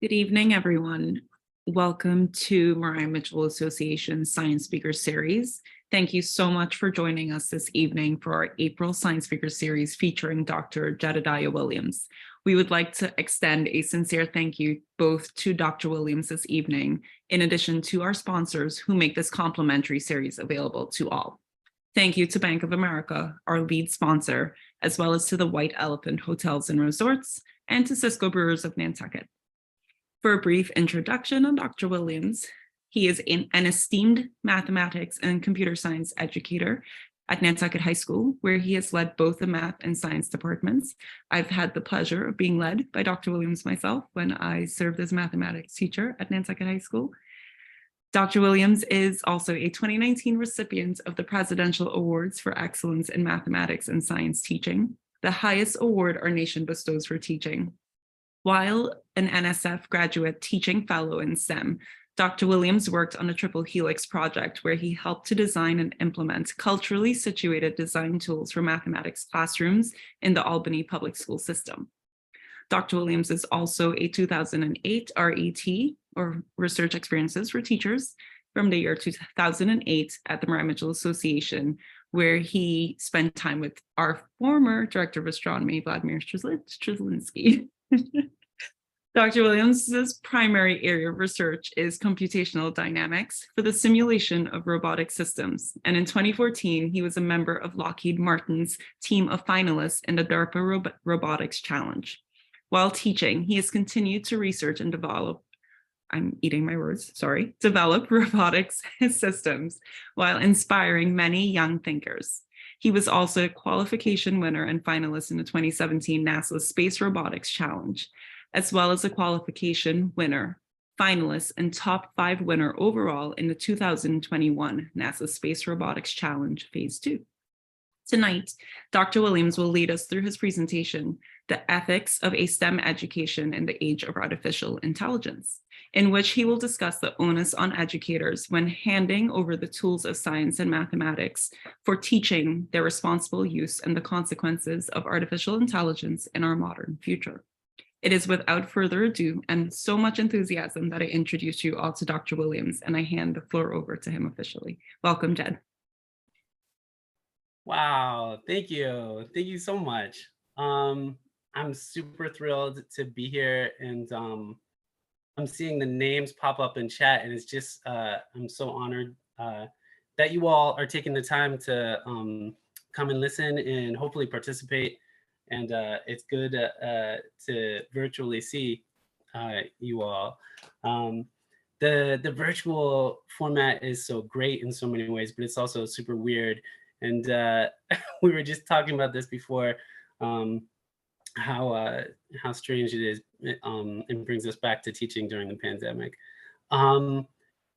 Good evening, everyone. Welcome to Mariah Mitchell Association's Science Speaker Series. Thank you so much for joining us this evening for our April Science Speaker Series featuring Dr. Jedediyah Williams. We would like to extend a sincere thank you both to Dr. Williams this evening, in addition to our sponsors who make this complimentary series available to all. Thank you to Bank of America, our lead sponsor, as well as to the White Elephant Hotels and Resorts, and to Cisco Brewers of Nantucket. For a brief introduction on Dr. Williams, he is an esteemed mathematics and computer science educator at Nantucket High School, where he has led both the math and science departments. I've had the pleasure of being led by Dr. Williams myself when I served as mathematics teacher at Nantucket High School. Dr. Williams is also a 2019 recipient of the Presidential Awards for Excellence in Mathematics and Science Teaching, the highest award our nation bestows for teaching. While an NSF graduate teaching fellow in STEM, Dr. Williams worked on the Triple Helix Project, where he helped to design and implement culturally situated design tools for mathematics classrooms in the Albany Public School system. Dr. Williams is also a 2008 RET, or Research Experiences for Teachers, from the year 2008 at the Mariah Mitchell Association, where he spent time with our former Director of Astronomy, Vladimir Strzelinski. Dr. Williams's primary area of research is computational dynamics for the simulation of robotic systems. And in 2014, he was a member of Lockheed Martin's team of finalists in the DARPA Robotics Challenge. While teaching, he has continued to research and develop robotics systems while inspiring many young thinkers. He was also a qualification winner and finalist in the 2017 NASA Space Robotics Challenge, as well as a qualification winner, finalist, and top 5 winner overall in the 2021 NASA Space Robotics Challenge Phase 2. Tonight, Dr. Williams will lead us through his presentation, The Ethics of a STEM Education in the Age of Artificial Intelligence, in which he will discuss the onus on educators when handing over the tools of science and mathematics for teaching their responsible use and the consequences of artificial intelligence in our modern future. It is without further ado and so much enthusiasm that I introduce you all to Dr. Williams, and I hand the floor over to him officially. Welcome, Jed. Wow, thank you. Thank you so much. I'm super thrilled to be here, and I'm seeing the names pop up in chat, and it's just, I'm so honored that you all are taking the time to come and listen and hopefully participate. And it's good to virtually see you all. The virtual format is so great in so many ways, but it's also super weird. And we were just talking about this before, how strange it is. It brings us back to teaching during the pandemic.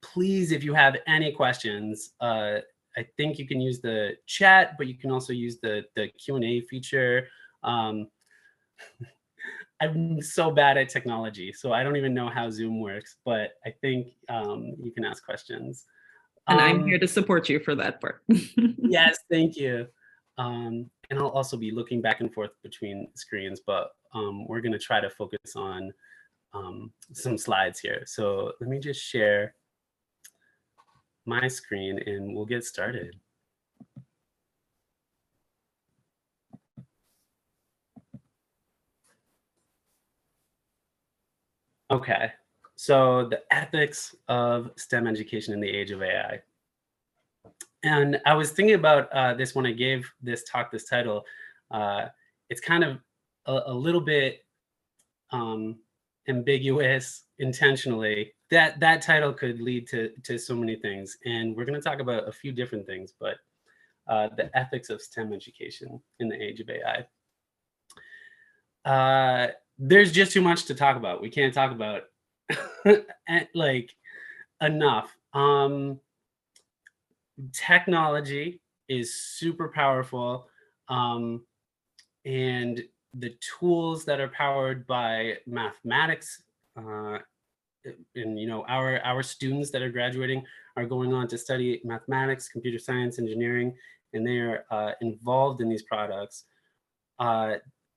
Please, if you have any questions, I think you can use the chat, but you can also use the Q&A feature. I'm so bad at technology, so I don't even know how Zoom works, but I think you can ask questions. And I'm here to support you for that part. Yes, thank you. And I'll also be looking back and forth between screens, but we're going to try to focus on some slides here. So let me just share my screen and we'll get started. Okay, so the ethics of STEM education in the age of AI. And I was thinking about this when I gave this talk, this title. It's kind of a little bit ambiguous intentionally. That title could lead to so many things. And we're going to talk about a few different things, but the ethics of STEM education in the age of AI. There's just too much to talk about. We can't talk about like enough. Technology is super powerful, and the tools that are powered by mathematics, and our students that are graduating are going on to study mathematics, computer science, engineering, and they are involved in these products.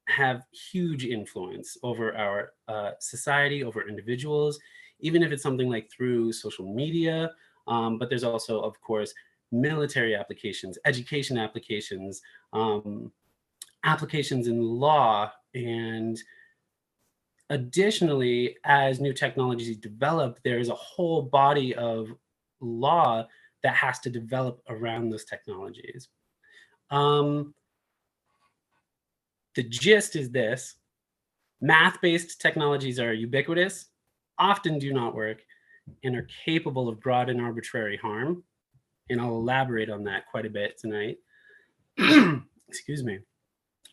have huge influence over our society, over individuals, even if it's something like through social media. But there's also, of course, military applications, education applications, applications in law. And additionally, as new technologies develop, there's a whole body of law that has to develop around those technologies. The gist is this: math-based technologies are ubiquitous, often do not work, and are capable of broad and arbitrary harm. And I'll elaborate on that quite a bit tonight. Excuse me.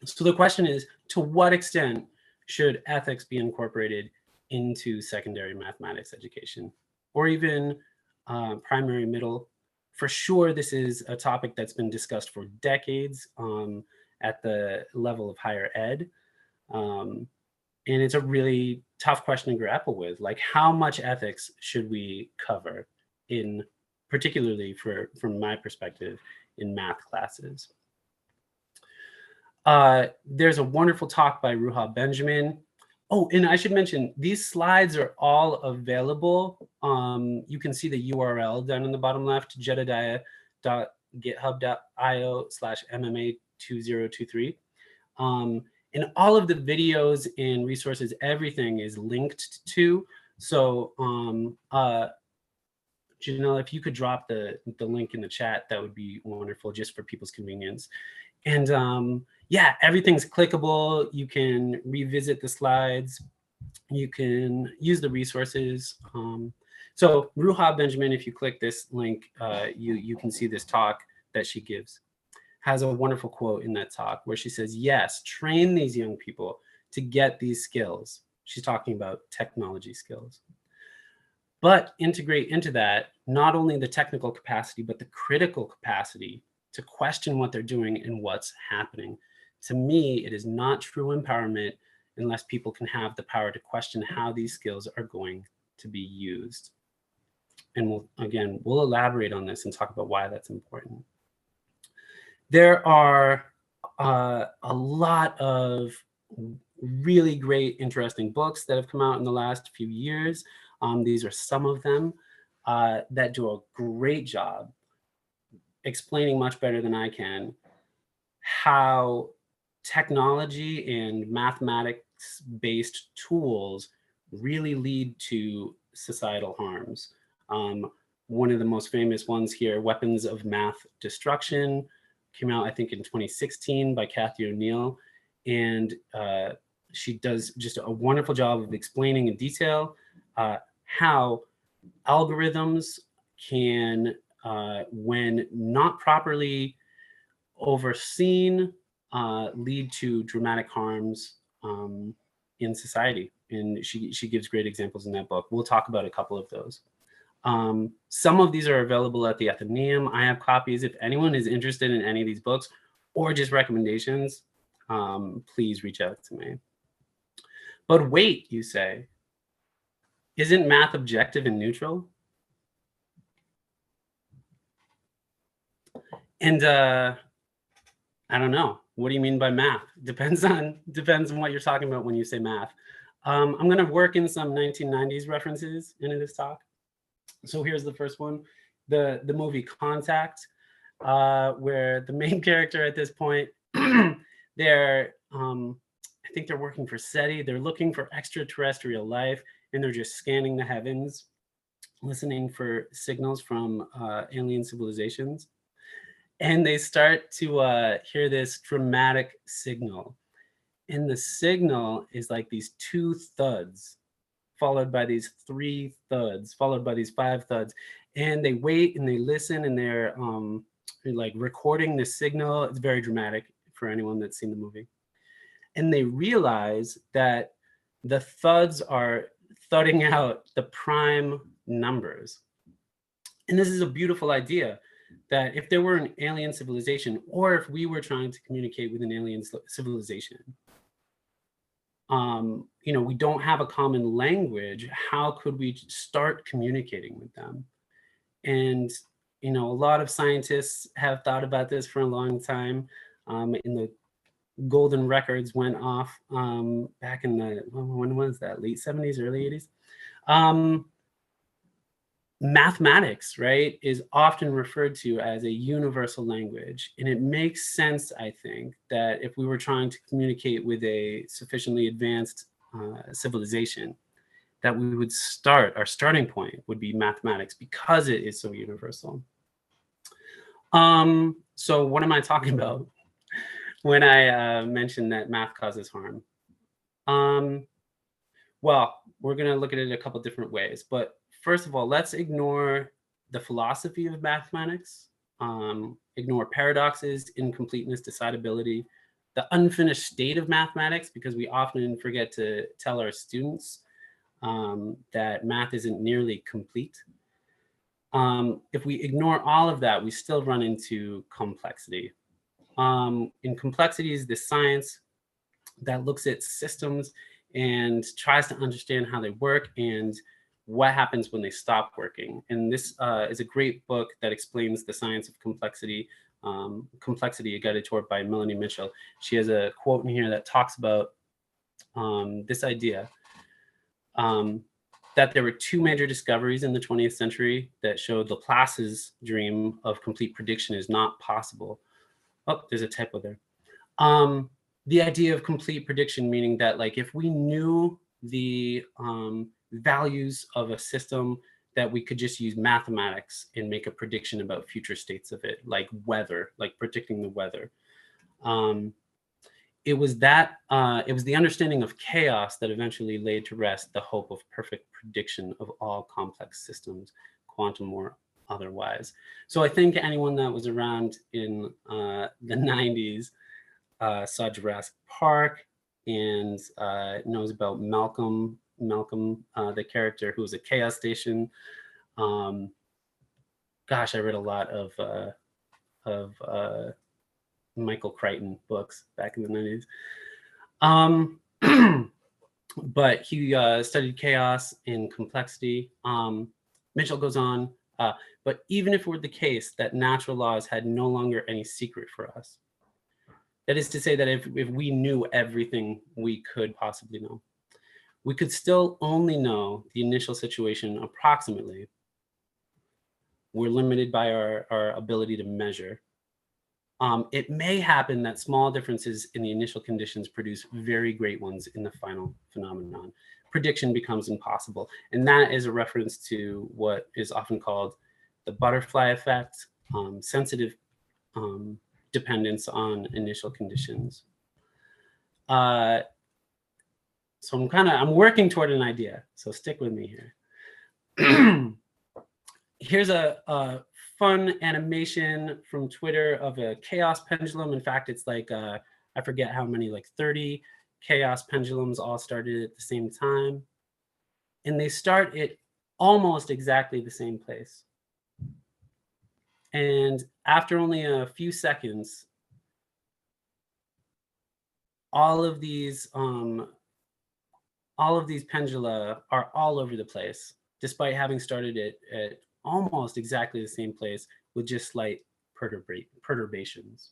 So the question is, to what extent should ethics be incorporated into secondary mathematics education, or even primary, middle? For sure, this is a topic that's been discussed for decades at the level of higher ed. And it's a really tough question to grapple with. Like, how much ethics should we cover in, particularly from my perspective, in math classes? There's a wonderful talk by Ruha Benjamin. Oh, and I should mention, these slides are all available. You can see the URL down in the bottom left, jedediyah.github.io/MMA2023. And all of the videos and resources, everything is linked to. So Janelle, if you could drop the link in the chat, that would be wonderful, just for people's convenience. And yeah, everything's clickable. You can revisit the slides. You can use the resources. So Ruha Benjamin, if you click this link, you can see this talk that she gives. Has a wonderful quote in that talk where she says, yes, train these young people to get these skills. She's talking about technology skills. But integrate into that not only the technical capacity, but the critical capacity to question what they're doing and what's happening. To me, it is not true empowerment unless people can have the power to question how these skills are going to be used. And we'll elaborate on this and talk about why that's important. There are a lot of really great, interesting books that have come out in the last few years. These are some of them that do a great job explaining, much better than I can, how technology and mathematics-based tools really lead to societal harms. One of the most famous ones here, Weapons of Math Destruction, came out, I think, in 2016 by Kathy O'Neill. And she does just a wonderful job of explaining in detail how algorithms can, when not properly overseen, lead to dramatic harms in society. And she gives great examples in that book. We'll talk about a couple of those. Some of these are available at the Athenaeum. I have copies. If anyone is interested in any of these books or just recommendations, please reach out to me. But wait, you say, isn't math objective and neutral? And I don't know. What do you mean by math? Depends on what you're talking about when you say math. I'm going to work in some 1990s references into this talk. So here's the first one, the movie Contact, where the main character at this point, they're, I think they're working for SETI. They're looking for extraterrestrial life, and they're just scanning the heavens, listening for signals from alien civilizations. And they start to hear this dramatic signal. And the signal is like these 2 thuds, followed by these 3 thuds, followed by these 5 thuds. And they wait and they listen, and they're like recording the signal. It's very dramatic for anyone that's seen the movie. And they realize that the thuds are thudding out the prime numbers. And this is a beautiful idea, that if there were an alien civilization, or if we were trying to communicate with an alien civilization, you know, we don't have a common language. How could we start communicating with them? And, you know, a lot of scientists have thought about this for a long time. In the golden records went off back in the, when was that? Late 70s, early 80s. Mathematics, right, is often referred to as a universal language. And it makes sense, I think, that if we were trying to communicate with a sufficiently advanced civilization, that we would our starting point would be mathematics because it is so universal. So what am I talking about when I mention that math causes harm? Well, we're going to look at it a couple different ways, but first of all, let's ignore the philosophy of mathematics, ignore paradoxes, incompleteness, decidability, the unfinished state of mathematics, because we often forget to tell our students that math isn't nearly complete. If we ignore all of that, we still run into complexity. In complexity is the science that looks at systems and tries to understand how they work and what happens when they stop working. And this is a great book that explains the science of complexity, Complexity, a Guided Tour by Melanie Mitchell. She has a quote in here that talks about this idea that there were two major discoveries in the 20th century that showed Laplace's dream of complete prediction is not possible. Oh, there's a typo there. The idea of complete prediction, meaning that like if we knew the values of a system, that we could just use mathematics and make a prediction about future states of it, like weather, like predicting the weather. It was the understanding of chaos that eventually laid to rest the hope of perfect prediction of all complex systems, quantum or otherwise. So I think anyone that was around in the 90s saw Jurassic Park and knows about Malcolm, the character who was a chaos station. Gosh, I read a lot of Michael Crichton books back in the 90s. But he studied chaos and complexity. Mitchell goes on, but even if it were the case that natural laws had no longer any secret for us, that is to say that if we knew everything we could possibly know, we could still only know the initial situation approximately. We're limited by our ability to measure. It may happen that small differences in the initial conditions produce very great ones in the final phenomenon. Prediction becomes impossible. And that is a reference to what is often called the butterfly effect, sensitive dependence on initial conditions. So I'm working toward an idea, so stick with me here. Here's a fun animation from Twitter of a chaos pendulum. In fact, it's like, I forget how many, like 30 chaos pendulums all started at the same time. And they start at almost exactly the same place. And after only a few seconds, all of these pendula are all over the place, despite having started at almost exactly the same place with just slight perturbations.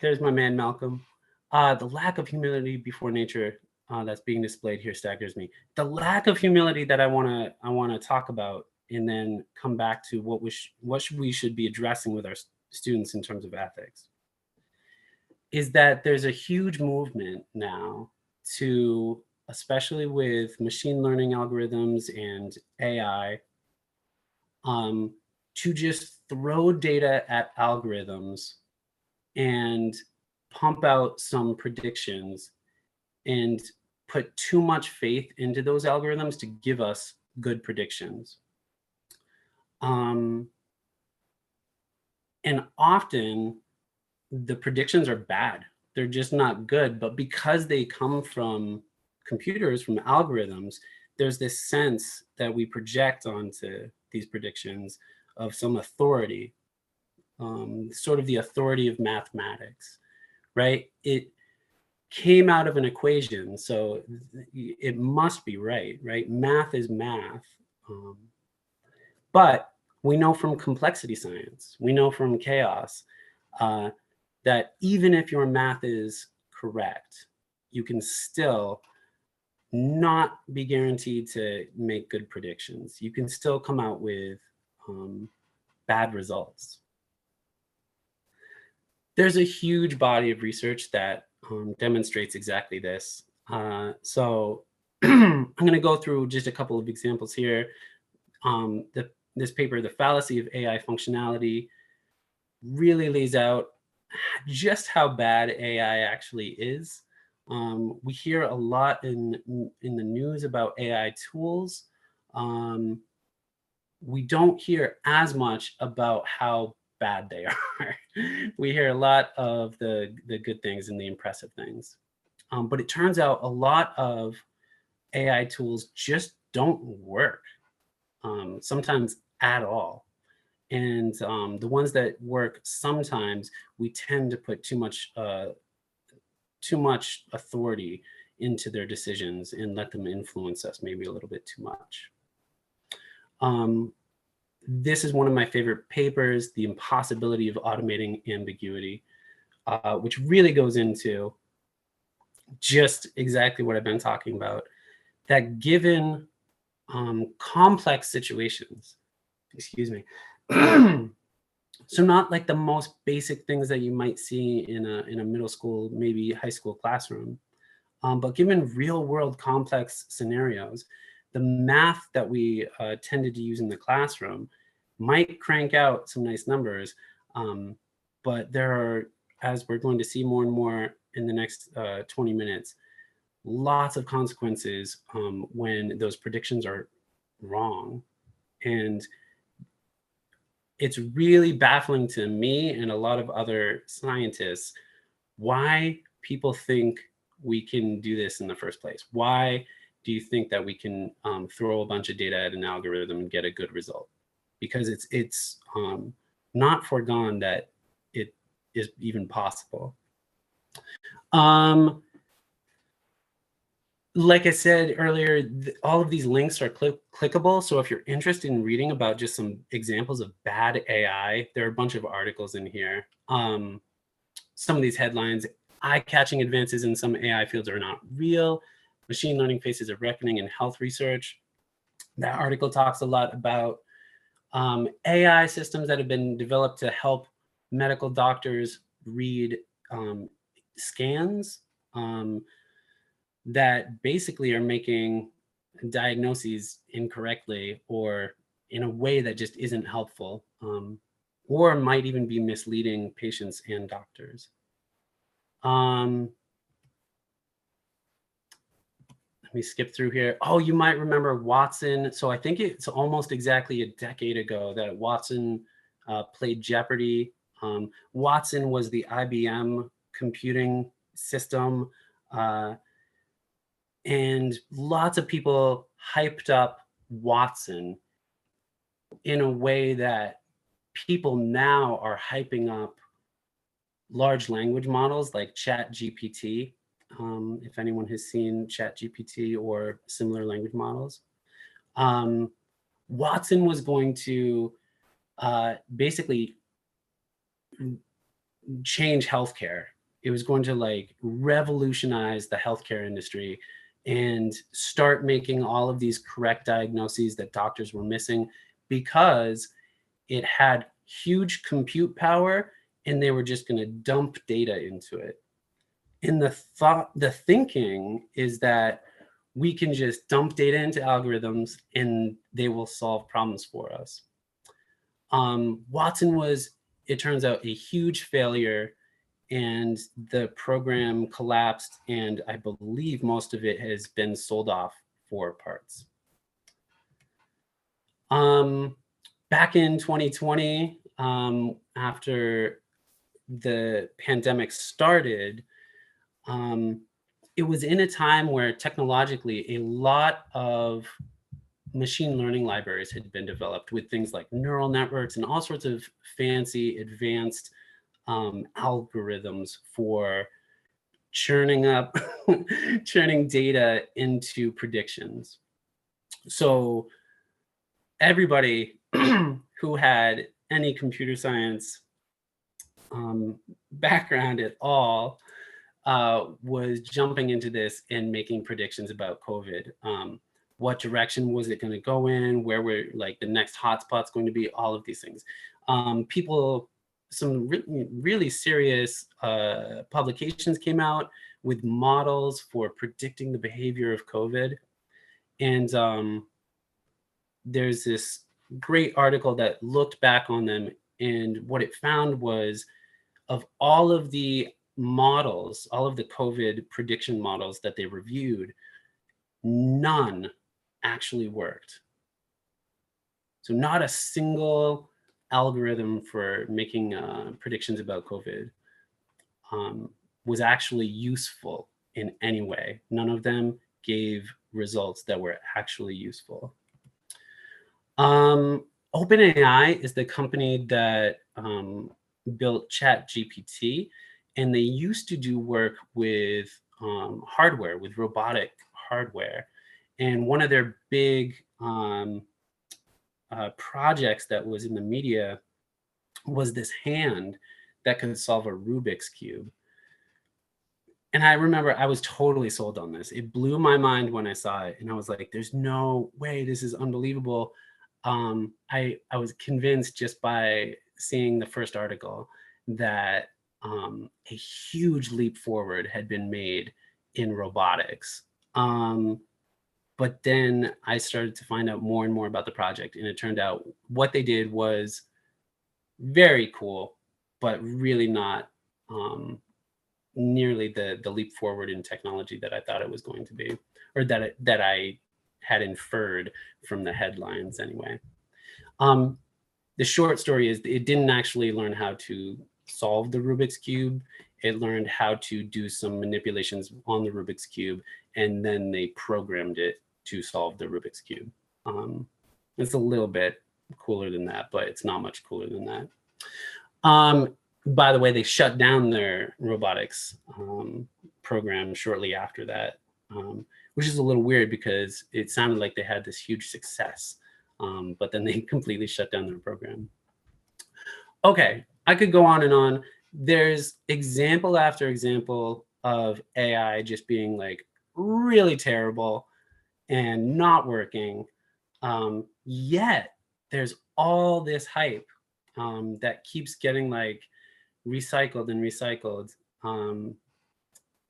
There's my man, Malcolm. The lack of humility before nature that's being displayed here staggers me. The lack of humility that I want to talk about, and then come back to what we should be addressing with our students in terms of ethics, is that there's a huge movement now to, especially with machine learning algorithms and AI, to just throw data at algorithms and pump out some predictions and put too much faith into those algorithms to give us good predictions. And often the predictions are bad. They're just not good, but because they come from computers, from algorithms, there's this sense that we project onto these predictions of some authority, sort of the authority of mathematics, right? It came out of an equation, so it must be right? Math is math. But We know from complexity science, we know from chaos, that even if your math is correct, you can still not be guaranteed to make good predictions. You can still come out with bad results. There's a huge body of research that demonstrates exactly this. So I'm going to go through just a couple of examples here. This paper, The Fallacy of AI Functionality, really lays out just how bad AI actually is. We hear a lot in the news about AI tools. We don't hear as much about how bad they are. We hear a lot of the good things and the impressive things. But it turns out a lot of AI tools just don't work, sometimes at all. And the ones that work sometimes, we tend to put too much authority into their decisions and let them influence us maybe a little bit too much. This is one of my favorite papers, The Impossibility of Automating Ambiguity, which really goes into just exactly what I've been talking about, that given complex situations, excuse me, so not like the most basic things that you might see in a middle school, maybe high school classroom, but given real world complex scenarios, the math that we tended to use in the classroom might crank out some nice numbers, but there are, as we're going to see more and more in the next 20 minutes, lots of consequences when those predictions are wrong. And it's really baffling to me and a lot of other scientists why people think we can do this in the first place. Why do you think that we can throw a bunch of data at an algorithm and get a good result? Because it's not foregone that it is even possible. Like I said earlier, all of these links are clickable. So if you're interested in reading about just some examples of bad AI, there are a bunch of articles in here. Some of these headlines: eye-catching advances in some AI fields are not real. Machine learning faces a reckoning in health research. That article talks a lot about AI systems that have been developed to help medical doctors read scans that basically are making diagnoses incorrectly or in a way that just isn't helpful, or might even be misleading patients and doctors. Let me skip through here. Oh, you might remember Watson. So I think it's almost exactly a decade ago that Watson played Jeopardy. Watson was the IBM computing system. And lots of people hyped up Watson in a way that people now are hyping up large language models like ChatGPT. If anyone has seen ChatGPT or similar language models, Watson was going to basically change healthcare. It was going to like revolutionize the healthcare industry and start making all of these correct diagnoses that doctors were missing, because it had huge compute power and they were just going to dump data into it. And the thinking is that we can just dump data into algorithms and they will solve problems for us. Watson was, it turns out, a huge failure, and the program collapsed, and I believe most of it has been sold off for parts. Back in 2020, after the pandemic started, it was in a time where technologically a lot of machine learning libraries had been developed with things like neural networks and all sorts of fancy advanced algorithms for churning data into predictions. So everybody who had any computer science background at all was jumping into this and making predictions about COVID. What direction was it going to go in? Where were like the next hotspots going to be? All of these things. People, some really serious publications came out with models for predicting the behavior of COVID. And there's this great article that looked back on them, and what it found was, of all of the models, all of the COVID prediction models that they reviewed, none actually worked. So not a single algorithm for making predictions about COVID was actually useful in any way. None of them gave results that were actually useful. OpenAI is the company that built ChatGPT, and they used to do work with hardware, with robotic hardware. And one of their big projects that was in the media was this hand that could solve a Rubik's Cube. And I remember I was totally sold on this. It blew my mind when I saw it. And I was like, there's no way, this is unbelievable. I was convinced just by seeing the first article that a huge leap forward had been made in robotics. But then I started to find out more and more about the project, and it turned out what they did was very cool, but really not nearly the leap forward in technology that I thought it was going to be, or that I had inferred from the headlines anyway. The short story is it didn't actually learn how to solve the Rubik's Cube. It learned how to do some manipulations on the Rubik's Cube, and then they programmed it to solve the Rubik's Cube. It's a little bit cooler than that, but it's not much cooler than that. By the way, they shut down their robotics program shortly after that, which is a little weird because it sounded like they had this huge success, but then they completely shut down their program. Okay, I could go on and on. There's example after example of AI just being like really terrible and not working. Yet there's all this hype that keeps getting like recycled and recycled.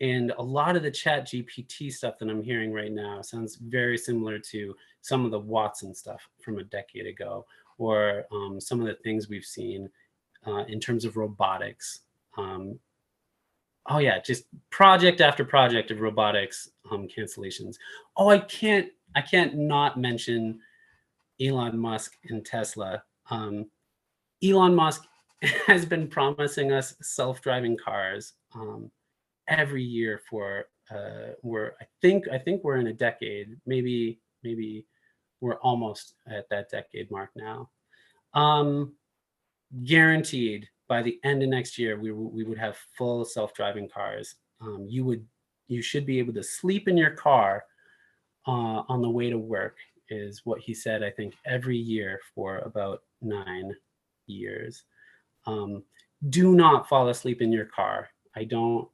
And a lot of the ChatGPT stuff that I'm hearing right now sounds very similar to some of the Watson stuff from a decade ago, or some of the things we've seen in terms of robotics. Oh yeah, just project after project of robotics cancellations. Oh, I can't not mention Elon Musk and Tesla. Elon Musk has been promising us self-driving cars every year for I think we're in a decade. Maybe we're almost at that decade mark now. Guaranteed by the end of next year, we would have full self-driving cars. You should be able to sleep in your car on the way to work, is what he said, I think, every year for about 9 years. Do not fall asleep in your car. I don't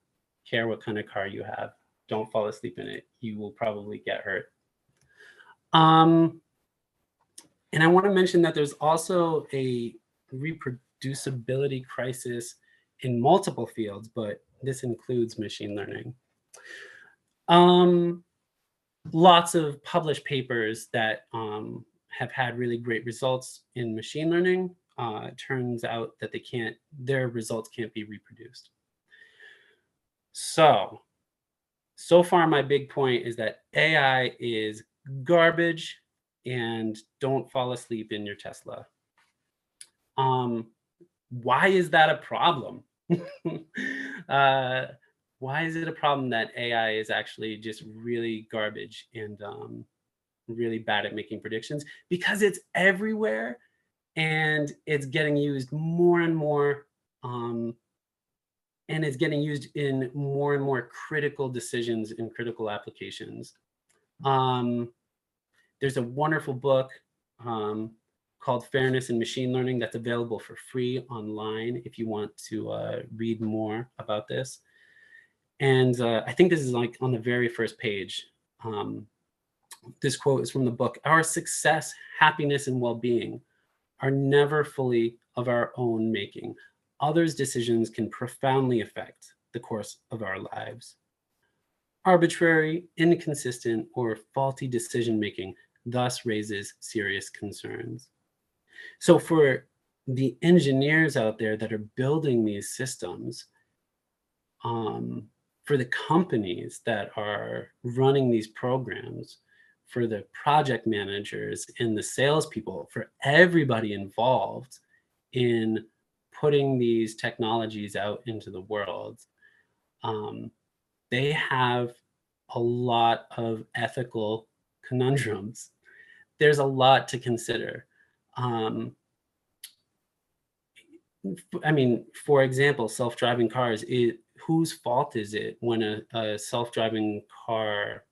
care what kind of car you have. Don't fall asleep in it. You will probably get hurt. And I want to mention that there's also a reproducibility crisis in multiple fields, but this includes machine learning. Lots of published papers that have had really great results in machine learning. It turns out that their results can't be reproduced. So far my big point is that AI is garbage, and don't fall asleep in your Tesla. Why is that a problem? Why is it a problem that AI is actually just really garbage and really bad at making predictions? Because it's everywhere, and it's getting used more and more, and it's getting used in more and more critical decisions and critical applications. There's a wonderful book called Fairness in Machine Learning that's available for free online if you want to read more about this. And I think this is like on the very first page. This quote is from the book. Our success, happiness, and well-being are never fully of our own making. Others' decisions can profoundly affect the course of our lives. Arbitrary, inconsistent, or faulty decision-making thus raises serious concerns. So for the engineers out there that are building these systems, for the companies that are running these programs, for the project managers and the salespeople, for everybody involved in putting these technologies out into the world, they have a lot of ethical conundrums. There's a lot to consider. I mean, for example, self-driving cars, whose fault is it when a self-driving car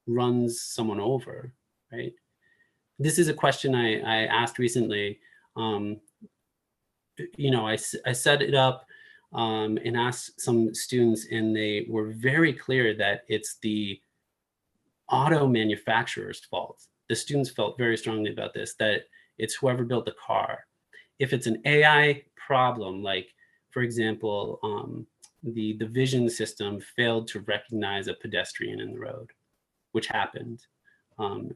runs someone over, right? This is a question I asked recently. You know, I set it up and asked some students, and they were very clear that it's the auto manufacturer's fault. The students felt very strongly about this, that it's whoever built the car. If it's an AI problem, like, for example, the vision system failed to recognize a pedestrian in the road, which happened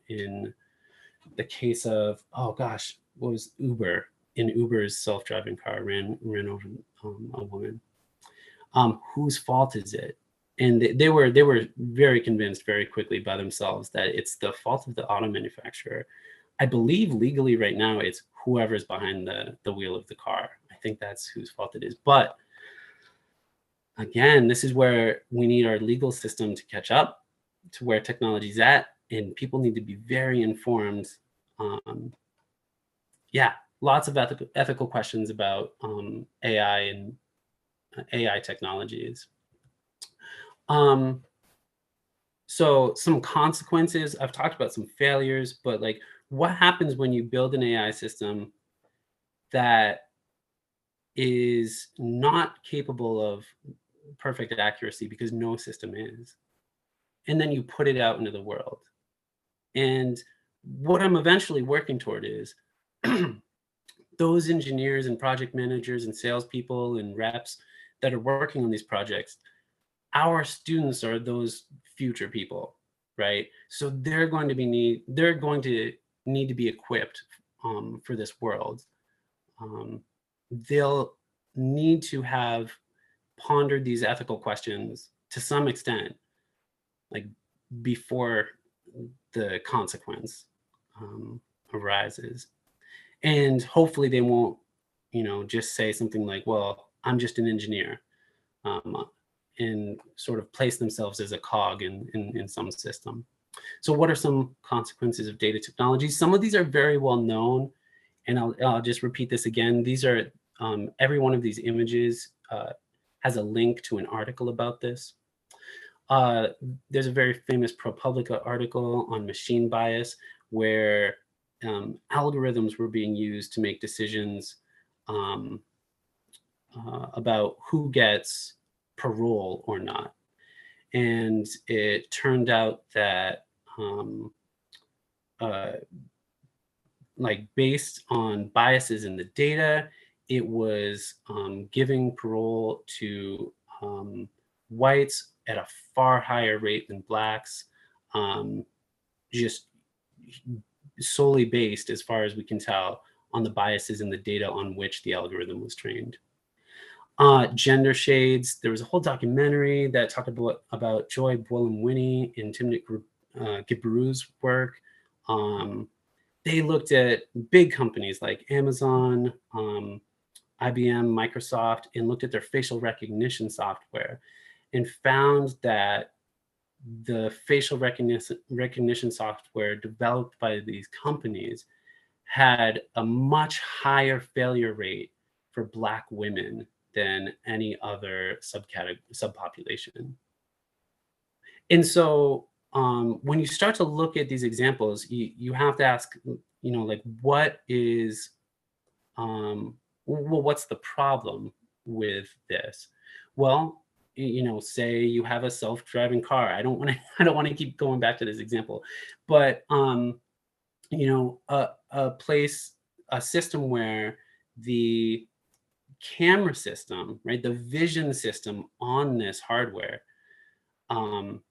in the case of, oh gosh, what was Uber? In Uber's self-driving car ran over a woman. Whose fault is it? And they were very convinced very quickly by themselves that it's the fault of the auto manufacturer. I believe legally right now it's whoever's behind the wheel of the car. I think that's whose fault it is. But again, this is where we need our legal system to catch up to where technology's at, and people need to be very informed. Yeah, lots of ethical questions about AI and AI technologies. So some consequences, I've talked about some failures, but like, what happens when you build an AI system that is not capable of perfect accuracy, because no system is, and then you put it out into the world? And what I'm eventually working toward is those engineers and project managers and salespeople and reps that are working on these projects, our students are those future people, right? So they're going to need to be equipped for this world. They'll need to have pondered these ethical questions to some extent, like before the consequence arises. And hopefully they won't, just say something like, well, I'm just an engineer, and sort of place themselves as a cog in some system. So what are some consequences of data technology? Some of these are very well known, and I'll just repeat this again. These are, every one of these images has a link to an article about this. There's a very famous ProPublica article on machine bias, where algorithms were being used to make decisions about who gets parole or not. And it turned out that like, based on biases in the data, it was giving parole to whites at a far higher rate than blacks, just solely based, as far as we can tell, on the biases in the data on which the algorithm was trained. Gender shades. There was a whole documentary that talked about Joy Boylan-Winnie and Timnit Gebru's work. They looked at big companies like Amazon, IBM, Microsoft, and looked at their facial recognition software and found that the facial recognition software developed by these companies had a much higher failure rate for Black women than any other subpopulation. And so when you start to look at these examples, you have to ask, like what is, well, what's the problem with this? Well, say you have a self-driving car. I don't want to I don't want to keep going back to this example, but a system where the camera system, right, the vision system on this hardware um,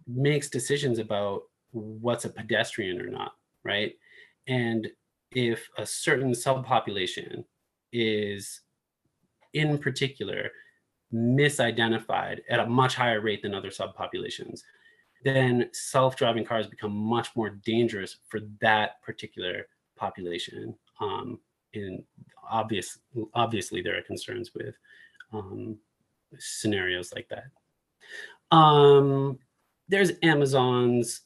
makes decisions about what's a pedestrian or not, right? And if a certain subpopulation is in particular misidentified at a much higher rate than other subpopulations, then self-driving cars become much more dangerous for that particular population. And obviously, there are concerns with scenarios like that. There's Amazon's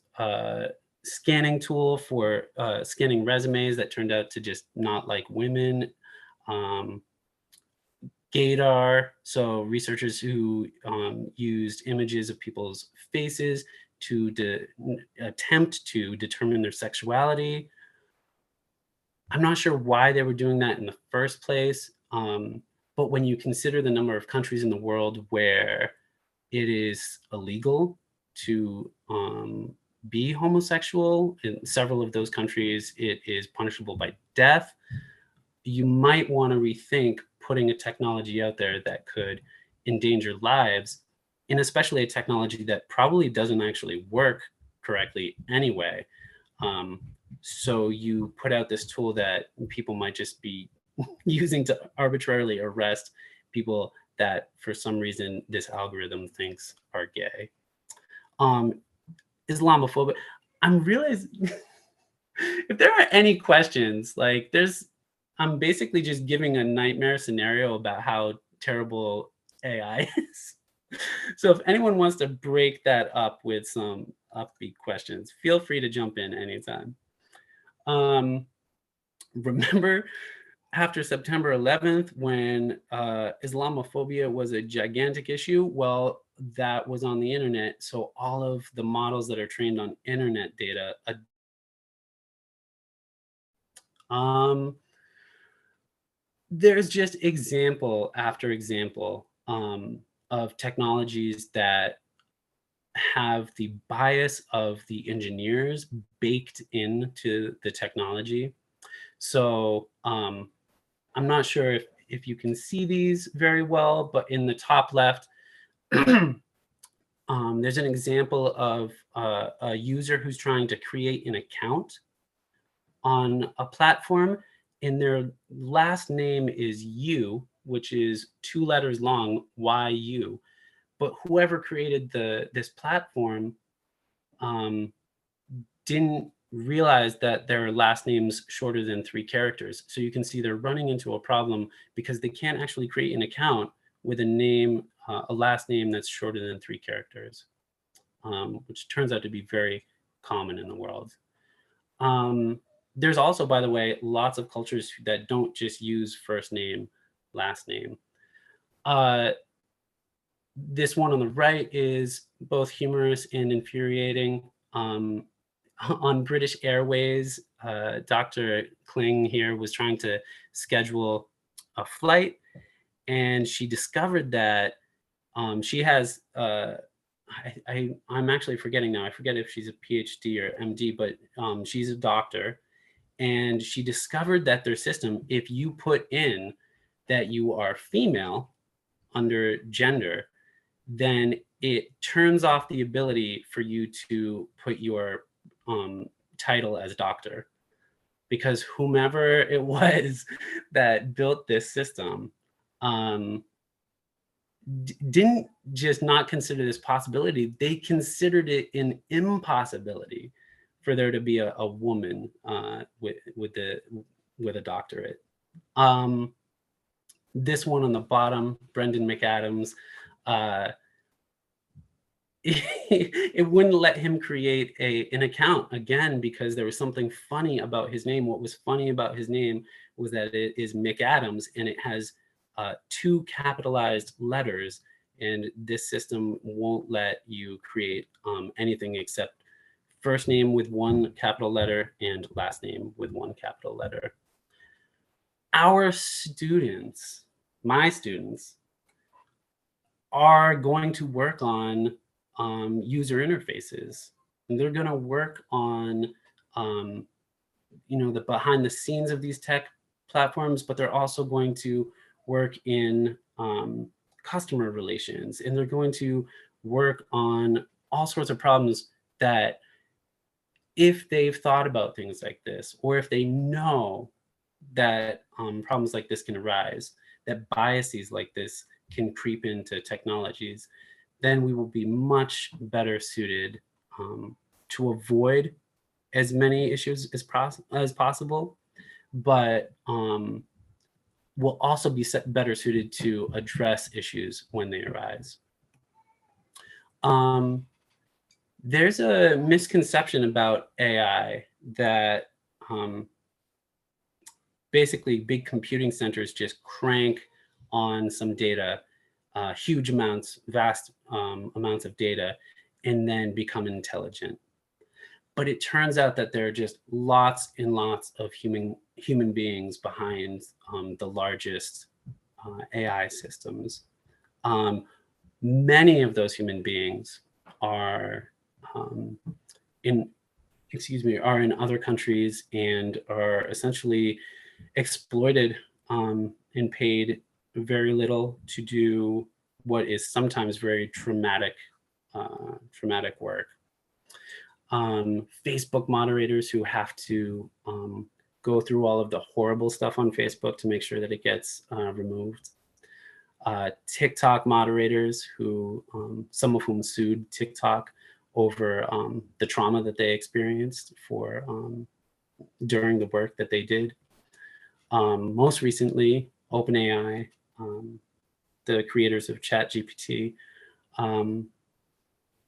scanning tool for scanning resumes that turned out to just not like women. Gaydar, so researchers who used images of people's faces to attempt to determine their sexuality. I'm not sure why they were doing that in the first place, but when you consider the number of countries in the world where it is illegal to be homosexual, in several of those countries it is punishable by death, you might want to rethink putting a technology out there that could endanger lives, and especially a technology that probably doesn't actually work correctly anyway. So you put out this tool that people might just be using to arbitrarily arrest people that for some reason this algorithm thinks are gay. Islamophobic. I'm realizing if there are any questions, like I'm basically just giving a nightmare scenario about how terrible AI is. So if anyone wants to break that up with some upbeat questions, feel free to jump in anytime. Remember after September 11th, when Islamophobia was a gigantic issue? Well, that was on the internet. So all of the models that are trained on internet data, there's just example after example of technologies that have the bias of the engineers baked into the technology. So I'm not sure if you can see these very well, but in the top left, there's an example of a user who's trying to create an account on a platform, and their last name is Yu, which is 2 letters long, YU. But whoever created this platform didn't realize that their last name's shorter than 3 characters. So you can see they're running into a problem because they can't actually create an account with a name, a last name that's shorter than 3 characters, which turns out to be very common in the world. There's also, by the way, lots of cultures that don't just use first name, last name. This one on the right is both humorous and infuriating. On British Airways, Dr. Kling here was trying to schedule a flight, and she discovered that she has, I'm actually forgetting now. I forget if she's a PhD or MD, but she's a doctor. And she discovered that their system, if you put in that you are female under gender, then it turns off the ability for you to put your title as doctor, because whomever it was that built this system didn't just not consider this possibility, they considered it an impossibility for there to be a woman with a doctorate. This one on the bottom, Brendan McAdams, it wouldn't let him create an account again because there was something funny about his name. What was funny about his name was that it is McAdams and it has 2 capitalized letters, and this system won't let you create anything except first name with one capital letter and last name with one capital letter. Our students, my students, are going to work on user interfaces, and they're going to work on the behind the scenes of these tech platforms, but they're also going to work in customer relations, and they're going to work on all sorts of problems that, if they've thought about things like this, or if they know that problems like this can arise, that biases like this can creep into technologies, then we will be much better suited to avoid as many issues as possible, but will also be better suited to address issues when they arise. There's a misconception about AI that basically big computing centers just crank on some data, huge amounts, vast amounts of data, and then become intelligent. But it turns out that there are just lots and lots of human beings behind the largest AI systems. Many of those human beings are in other countries and are essentially exploited and paid very little to do what is sometimes very traumatic work. Facebook moderators who have to go through all of the horrible stuff on Facebook to make sure that it gets removed. TikTok moderators who, some of whom sued TikTok over the trauma that they experienced during the work that they did. Most recently, OpenAI, the creators of ChatGPT,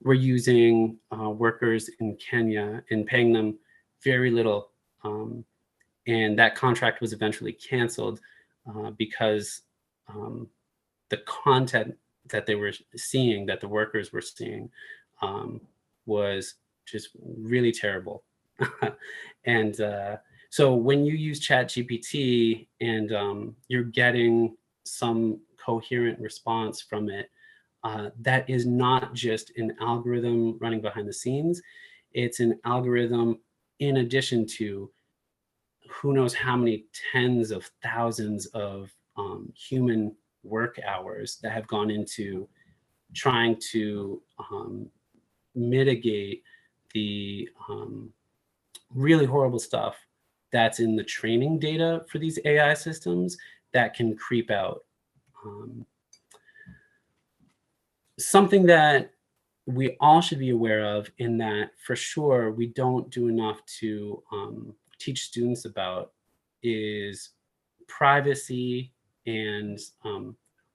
were using workers in Kenya and paying them very little. And that contract was eventually canceled because the content that they were seeing, that the workers were seeing, was just really terrible. And so when you use ChatGPT and you're getting some coherent response from it, that is not just an algorithm running behind the scenes. It's an algorithm in addition to who knows how many tens of thousands of human work hours that have gone into trying to mitigate the really horrible stuff that's in the training data for these AI systems that can creep out. Something that we all should be aware of, in that for sure we don't do enough to teach students about, is privacy and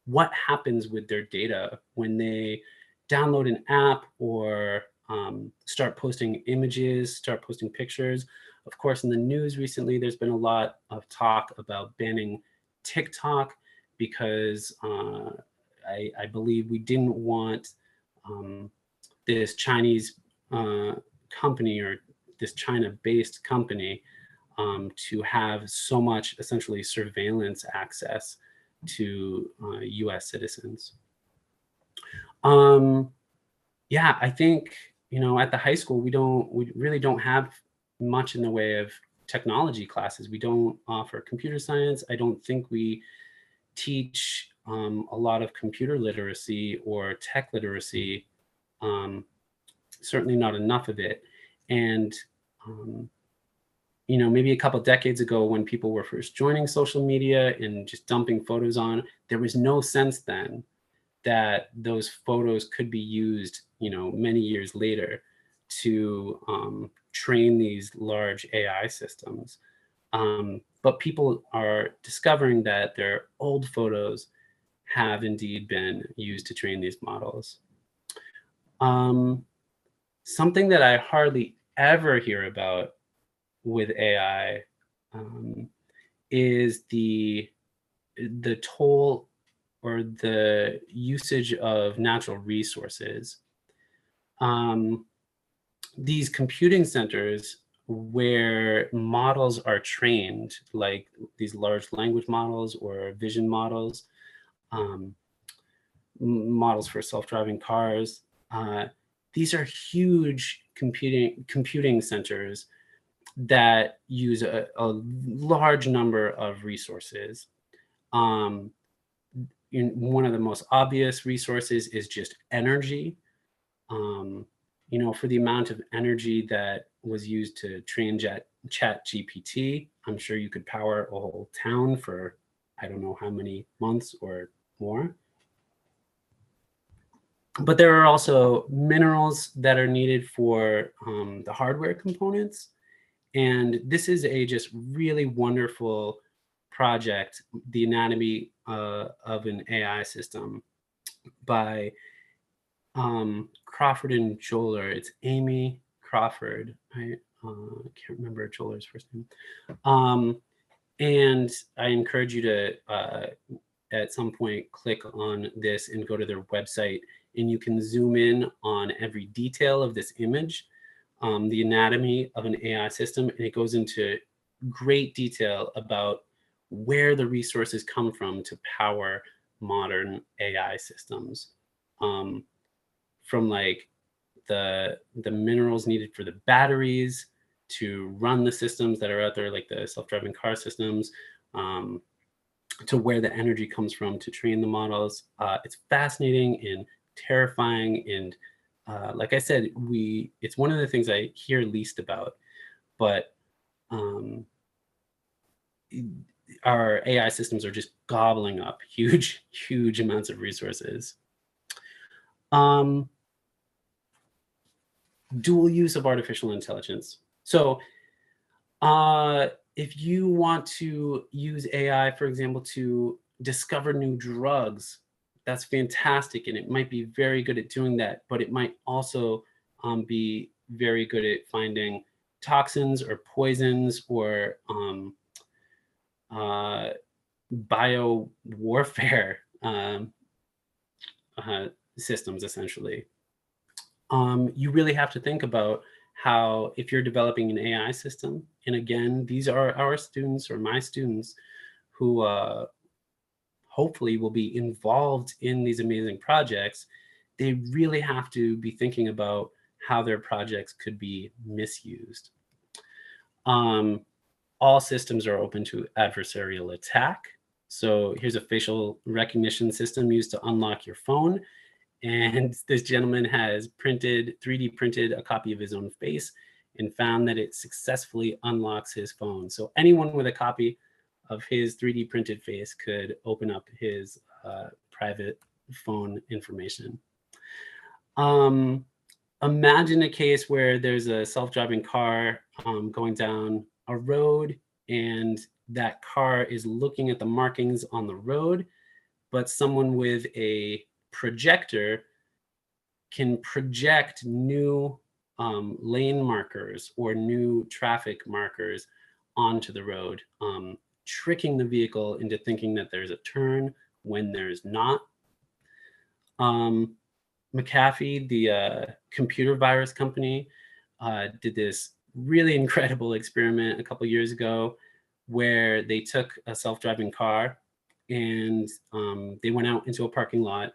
what happens with their data when they download an app or start posting images, start posting pictures. Of course, in the news recently, there's been a lot of talk about banning TikTok because I believe we didn't want this Chinese company, or this China-based company, to have so much essentially surveillance access to US citizens. Yeah, I think, at the high school, we really don't have much in the way of technology classes. We don't offer computer science. I don't think we teach a lot of computer literacy or tech literacy, certainly not enough of it. And maybe a couple decades ago, when people were first joining social media and just dumping photos on, there was no sense then that those photos could be used, many years later to train these large AI systems. But people are discovering that their old photos have indeed been used to train these models. Something that I hardly ever hear about with AI is the toll or the usage of natural resources. these computing centers where models are trained, like these large language models or vision models, um, models for self-driving cars. These are huge computing centers that use a large number of resources. Um, one of the most obvious resources is just energy. Um, for the amount of energy that was used to train Chat GPT, I'm sure you could power a whole town for I don't know how many months or more. But there are also minerals that are needed for the hardware components. And this is a just really wonderful project, The Anatomy of an AI System by Crawford and Joler. It's Amy Crawford. I can't remember Joler's first name. And I encourage you to, at some point, click on this and go to their website, and you can zoom in on every detail of this image, the anatomy of an AI system, and it goes into great detail about where the resources come from to power modern AI systems. From like the minerals needed for the batteries to run the systems that are out there, like the self-driving car systems, to where the energy comes from to train the models. It's fascinating and terrifying, and like I said, it's one of the things I hear least about, but our AI systems are just gobbling up huge amounts of resources. Dual use of artificial intelligence. So if you want to use AI, for example, to discover new drugs, that's fantastic. And it might be very good at doing that, but it might also be very good at finding toxins or poisons or bio warfare systems, essentially. You really have to think about how, if you're developing an AI system, and again, these are our students or my students who hopefully will be involved in these amazing projects, they really have to be thinking about how their projects could be misused. All systems are open to adversarial attack. So here's a facial recognition system used to unlock your phone. And this gentleman has 3D printed a copy of his own face and found that it successfully unlocks his phone. So anyone with a copy of his 3D printed face could open up his private phone information. Imagine a case where there's a self-driving car going down a road, and that car is looking at the markings on the road, but someone with a projector can project new lane markers or new traffic markers onto the road, tricking the vehicle into thinking that there's a turn when there's not. McAfee, the computer virus company, did this really incredible experiment a couple years ago where they took a self-driving car and they went out into a parking lot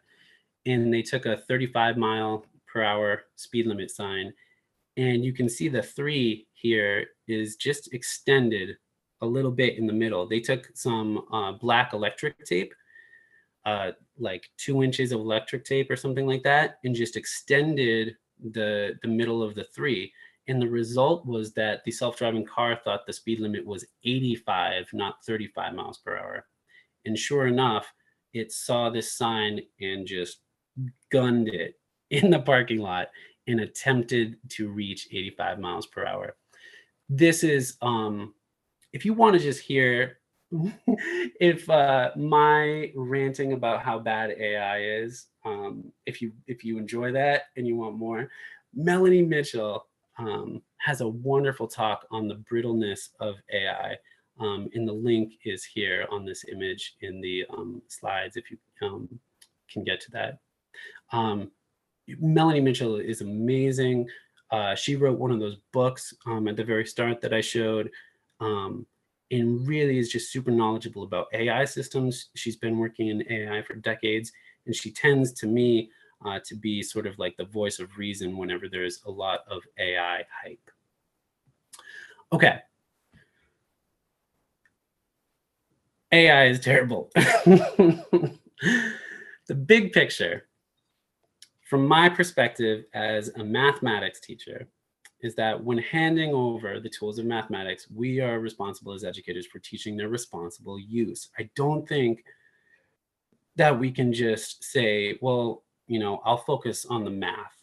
and they took a 35-mile-per-hour speed limit sign. And you can see the 3 here is just extended a little bit in the middle. They took some black electric tape, like 2 inches of electric tape or something like that, and just extended the middle of the 3. And the result was that the self-driving car thought the speed limit was 85, not 35 miles per hour. And sure enough, it saw this sign and just gunned it in the parking lot and attempted to reach 85 miles per hour. This is, if you want to just hear if my ranting about how bad AI is, if you enjoy that and you want more, Melanie Mitchell has a wonderful talk on the brittleness of AI. And the link is here on this image in the slides if you can get to that. Melanie Mitchell is amazing. She wrote one of those books at the very start that I showed, and really is just super knowledgeable about AI systems. She's been working in AI for decades, and she tends to me to be sort of like the voice of reason whenever there's a lot of AI hype. Okay. AI is terrible. The big picture, from my perspective as a mathematics teacher, is that when handing over the tools of mathematics, we are responsible as educators for teaching their responsible use. I don't think that we can just say, well, I'll focus on the math,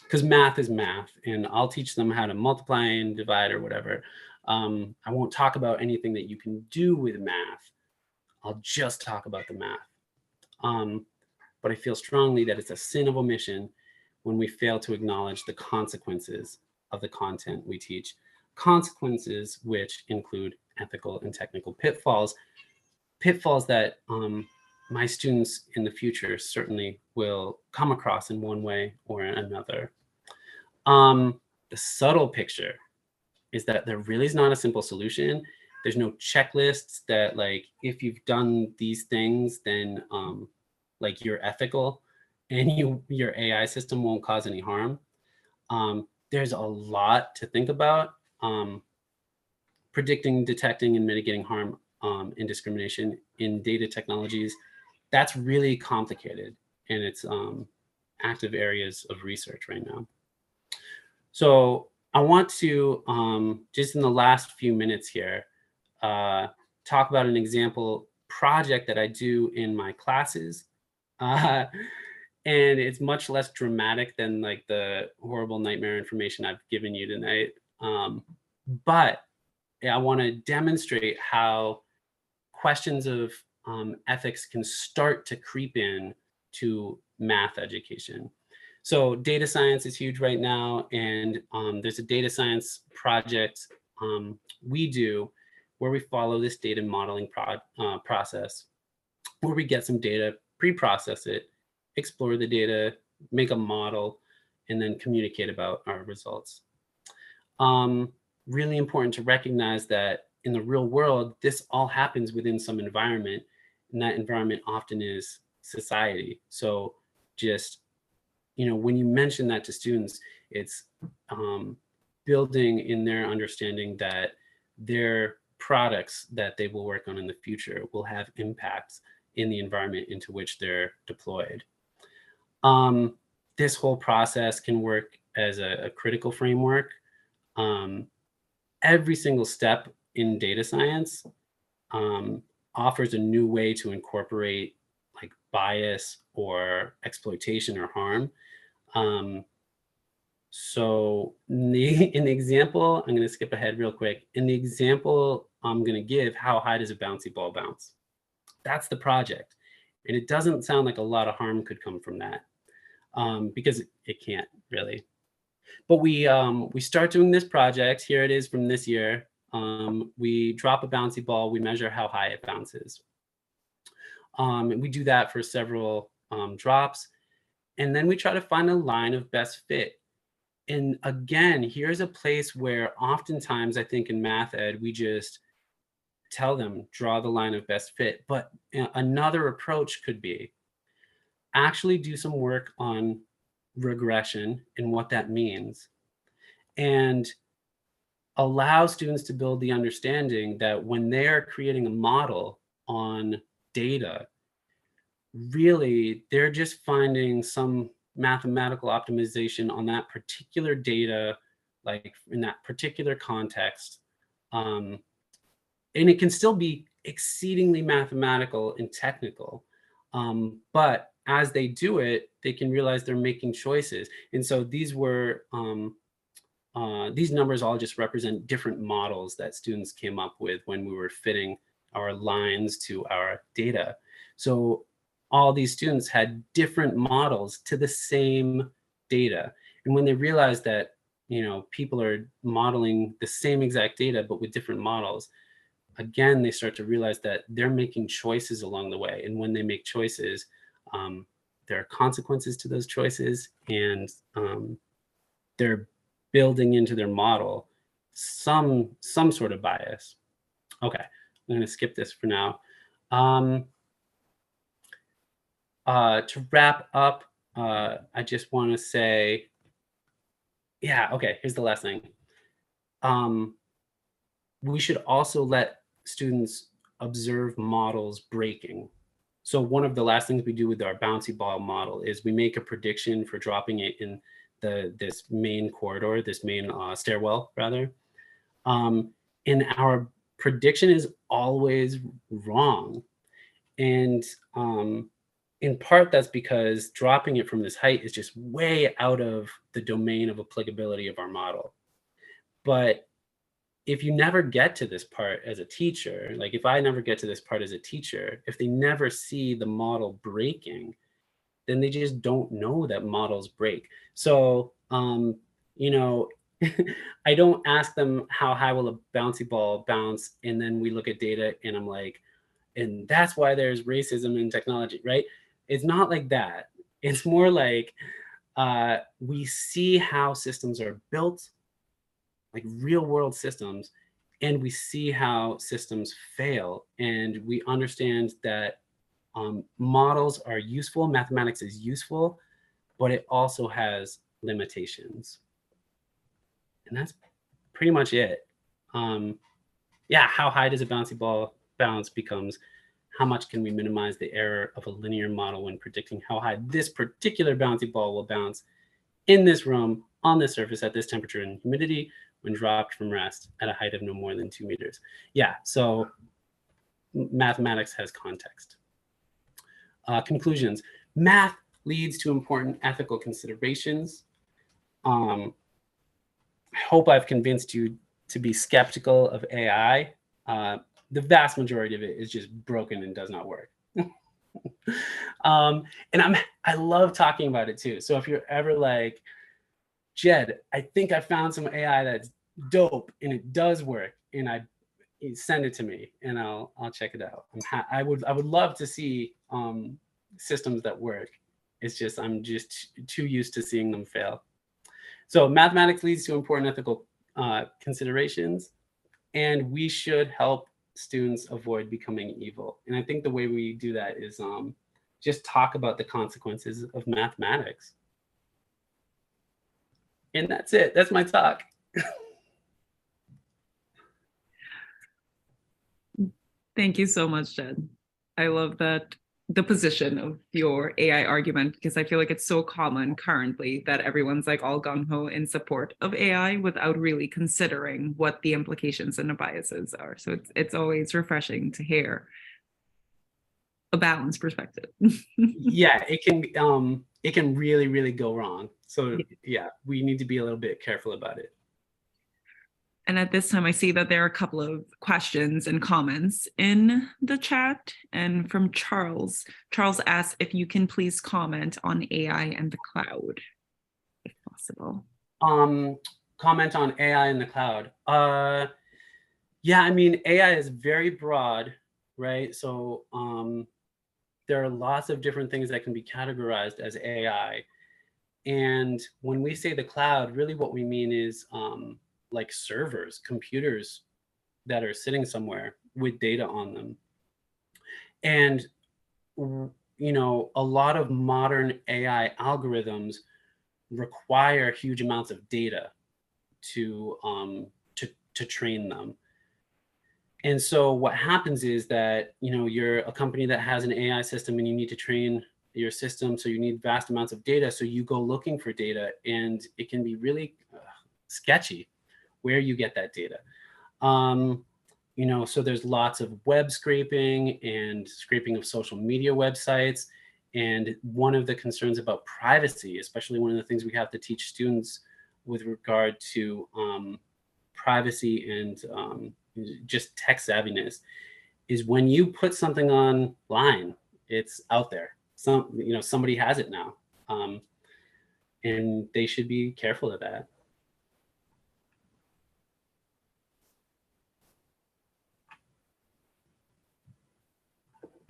because math is math, and I'll teach them how to multiply and divide or whatever. I won't talk about anything that you can do with math. I'll just talk about the math. But I feel strongly that it's a sin of omission when we fail to acknowledge the consequences of the content we teach, consequences which include ethical and technical pitfalls that my students in the future certainly will come across in one way or another. The subtle picture is that there really is not a simple solution. There's no checklists that, like, if you've done these things, then like you're ethical and your AI system won't cause any harm. There's a lot to think about. Predicting, detecting, and mitigating harm and discrimination in data technologies, that's really complicated, and it's active areas of research right now. So I want to, just in the last few minutes here, talk about an example project that I do in my classes. And it's much less dramatic than like the horrible nightmare information I've given you tonight. But I want to demonstrate how questions of ethics can start to creep in to math education. So data science is huge right now, and there's a data science project we do where we follow this data modeling process, where we get some data, pre-process it, explore the data, make a model, and then communicate about our results. Really important to recognize that in the real world, this all happens within some environment, and that environment often is society. So just, when you mention that to students, it's building in their understanding that their products that they will work on in the future will have impacts in the environment into which they're deployed. This whole process can work as a critical framework. Every single step in data science offers a new way to incorporate like bias or exploitation or harm. So in the example, I'm going to skip ahead real quick. In the example I'm going to give, how high does a bouncy ball bounce? That's the project. And it doesn't sound like a lot of harm could come from that, because it can't really. But we start doing this project. Here it is from this year. We drop a bouncy ball. We measure how high it bounces. And we do that for several drops. And then we try to find a line of best fit. And again, here's a place where oftentimes I think in math ed, we just tell them, draw the line of best fit. But another approach could be actually do some work on regression and what that means, and allow students to build the understanding that when they're creating a model on data, really they're just finding some mathematical optimization on that particular data, like in that particular context. And it can still be exceedingly mathematical and technical. But as they do it, they can realize they're making choices. And so these numbers all just represent different models that students came up with when we were fitting our lines to our data. So all these students had different models to the same data. And when they realized that, people are modeling the same exact data, but with different models, again, they start to realize that they're making choices along the way. And when they make choices, there are consequences to those choices. And they're building into their model some sort of bias. Okay, I'm going to skip this for now. To wrap up, I just want to say, yeah, okay, here's the last thing. We should also let students observe models breaking. So one of the last things we do with our bouncy ball model is we make a prediction for dropping it in this main corridor, this main stairwell, rather. And our prediction is always wrong. And in part, that's because dropping it from this height is just way out of the domain of applicability of our model. But if you never get to this part as a teacher, like if I never get to this part as a teacher, if they never see the model breaking, then they just don't know that models break. So, you know, I don't ask them how high will a bouncy ball bounce, and then we look at data and I'm like, and that's why there's racism in technology, right? It's not like that. It's more like we see how systems are built, like real world systems, and we see how systems fail, and we understand that models are useful, mathematics is useful, but it also has limitations. And that's pretty much it. Yeah, how high does a bouncy ball bounce becomes how much can we minimize the error of a linear model when predicting how high this particular bouncy ball will bounce in this room, on this surface, at this temperature and humidity, when dropped from rest at a height of no more than 2 meters. Yeah, so mathematics has context. Conclusions. Math leads to important ethical considerations. I hope I've convinced you to be skeptical of AI. The vast majority of it is just broken and does not work. And I love talking about it too. So if you're ever like, Jed, I think I found some AI that's dope and it does work, and send it to me and I'll check it out. I would love to see systems that work. It's just I'm just too used to seeing them fail. So mathematics leads to important ethical considerations, and we should help students avoid becoming evil. And I think the way we do that is just talk about the consequences of mathematics. And that's it. That's my talk. Thank you so much, Jed. I love that the position of your AI argument, because I feel like it's so common currently that everyone's like all gung-ho in support of AI without really considering what the implications and the biases are. So it's always refreshing to hear a balanced perspective. Yeah, it can really, really go wrong. So yeah, we need to be a little bit careful about it. And at this time, I see that there are a couple of questions and comments in the chat. And from Charles. Charles asks if you can please comment on AI and the cloud, if possible. Comment on AI in the cloud. Yeah, I mean, AI is very broad, right? So there are lots of different things that can be categorized as AI. And when we say the cloud, really what we mean is like servers, computers that are sitting somewhere with data on them. And, you know, a lot of modern AI algorithms require huge amounts of data to train them. And so what happens is that, you know, you're a company that has an AI system and you need to train your system. So you need vast amounts of data. So you go looking for data, and it can be really sketchy where you get that data. You know, so there's lots of web scraping and scraping of social media websites. And one of the concerns about privacy, especially one of the things we have to teach students with regard to privacy and just tech savviness, is when you put something online, it's out there. Somebody has it now, and they should be careful of that.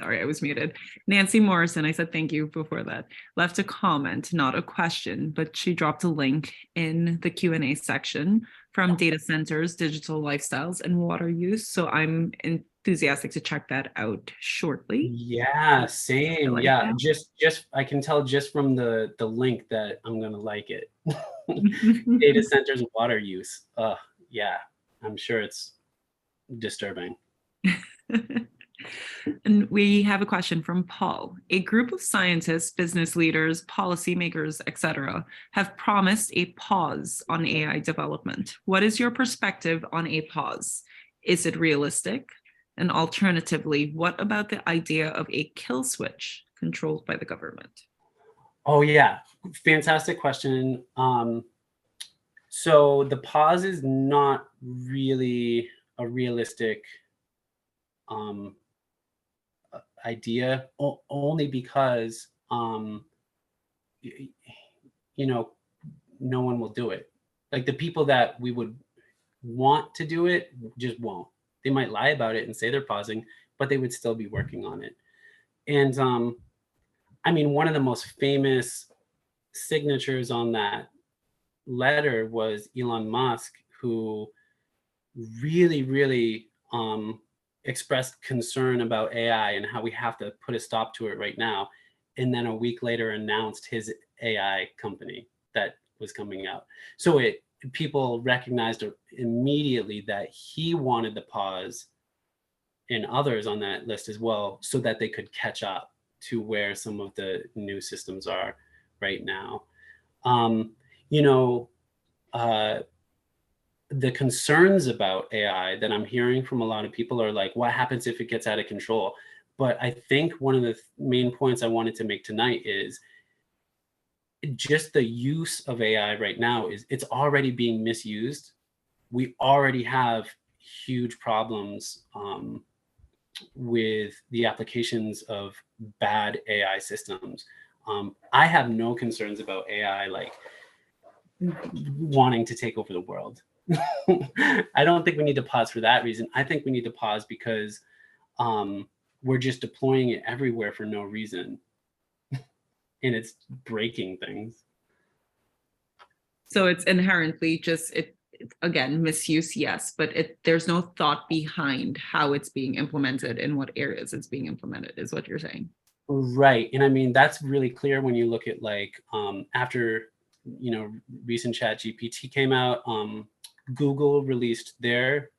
Sorry, I was muted. Nancy Morrison, I said thank you before that, left a comment, not a question, but she dropped a link in the Q&A section from data centers, digital lifestyles, and water use. So I'm enthusiastic to check that out shortly. Yeah, same. like Yeah, that. just I can tell just from the link that I'm gonna like it. Data centers, water use. Yeah, I'm sure it's disturbing. And we have a question from Paul. A group of scientists, business leaders, policymakers, etc., have promised a pause on AI development. What is your perspective on a pause? Is it realistic? And alternatively, what about the idea of a kill switch controlled by the government? Oh yeah, fantastic question. So the pause is not really a realistic idea, only because you know, no one will do it. Like the people that we would want to do it just won't. They might lie about it and say they're pausing, but they would still be working on it. And I mean, one of the most famous signatures on that letter was Elon Musk, who really expressed concern about AI and how we have to put a stop to it right now. And then a week later announced his AI company that was coming out. So people recognized immediately that he wanted the pause, and others on that list as well, so that they could catch up to where some of the new systems are right now. You know, the concerns about AI that I'm hearing from a lot of people are like, what happens if it gets out of control? But I think one of the main points I wanted to make tonight is just the use of AI right now is it's already being misused. We already have huge problems with the applications of bad AI systems. I have no concerns about AI like wanting to take over the world. I don't think we need to pause for that reason. I think we need to pause because we're just deploying it everywhere for no reason. And it's breaking things. So it's inherently just again, misuse, yes, but there's no thought behind how it's being implemented and what areas it's being implemented, is what you're saying. Right. And I mean, that's really clear when you look at like after, recent Chat GPT came out, Google released their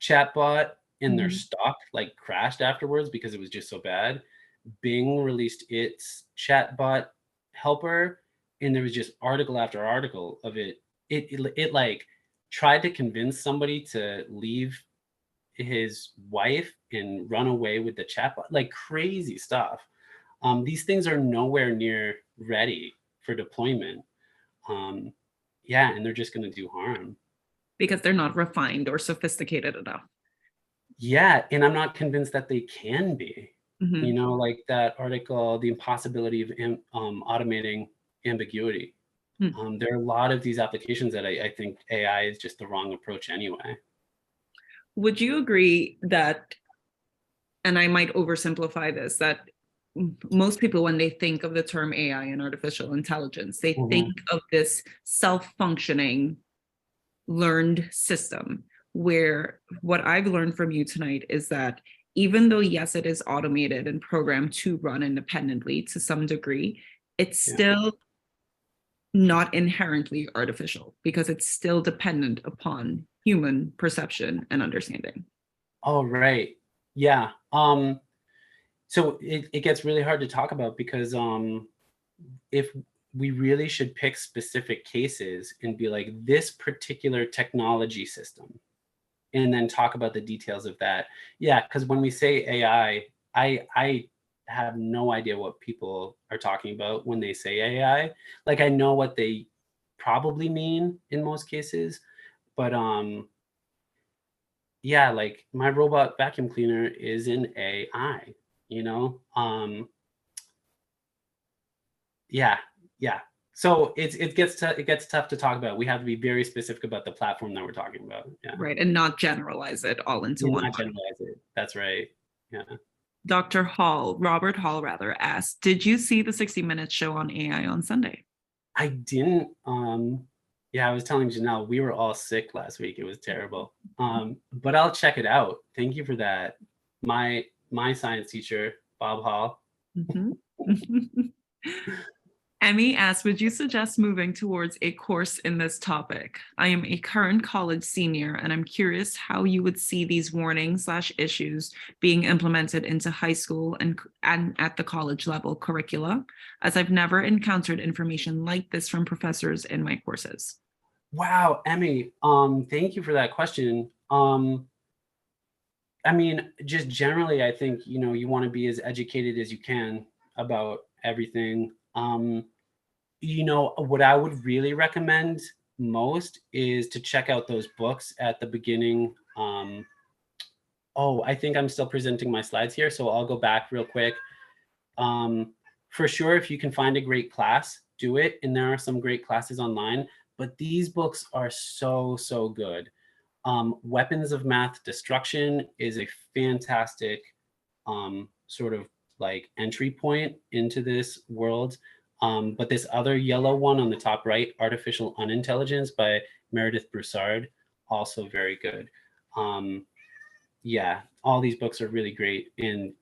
chatbot and their stock like crashed afterwards because it was just so bad. Bing released its chatbot helper, and there was just article after article of it. It like tried to convince somebody to leave his wife and run away with the chatbot, like crazy stuff. These things are nowhere near ready for deployment. Yeah, and they're just going to do harm. Because they're not refined or sophisticated enough. Yeah, and I'm not convinced that they can be. Like that article, The Impossibility of Automating Ambiguity. There are a lot of these applications that I think AI is just the wrong approach anyway. Would you agree that, and I might oversimplify this, that most people, when they think of the term AI and artificial intelligence, they think of this self-functioning learned system, where what I've learned from you tonight is that even though, yes, it is automated and programmed to run independently to some degree, it's still not inherently artificial because it's still dependent upon human perception and understanding. Oh, right. Yeah. So it gets really hard to talk about because if we really should pick specific cases and be like this particular technology system, and then talk about the details of that. Yeah, because when we say AI, I have no idea what people are talking about when they say AI. Like I know what they probably mean in most cases, but yeah, like my robot vacuum cleaner is an AI, yeah. So it gets tough to talk about. We have to be very specific about the platform that we're talking about. Yeah. Right. And not generalize it all into one. Not generalize it. That's right. Yeah. Dr. Hall, Robert Hall rather, asked, did you see the 60 Minutes show on AI on Sunday? I didn't. Yeah, I was telling Janelle we were all sick last week. It was terrible. But I'll check it out. Thank you for that. My science teacher, Bob Hall. Mhm. Emmy asked, would you suggest moving towards a course in this topic? I am a current college senior, and I'm curious how you would see these warnings/issues being implemented into high school and at the college level curricula, as I've never encountered information like this from professors in my courses. Wow, Emmy. Thank you for that question. I mean, just generally, I think, you want to be as educated as you can about everything. What I would really recommend most is to check out those books at the beginning. Oh, I think I'm still presenting my slides here, so I'll go back real quick. For sure, if you can find a great class, do it. And there are some great classes online, but these books are so, so good. Weapons of Math Destruction is a fantastic sort of like entry point into this world. But this other yellow one on the top right, Artificial Unintelligence by Meredith Broussard, also very good. Yeah, all these books are really great, and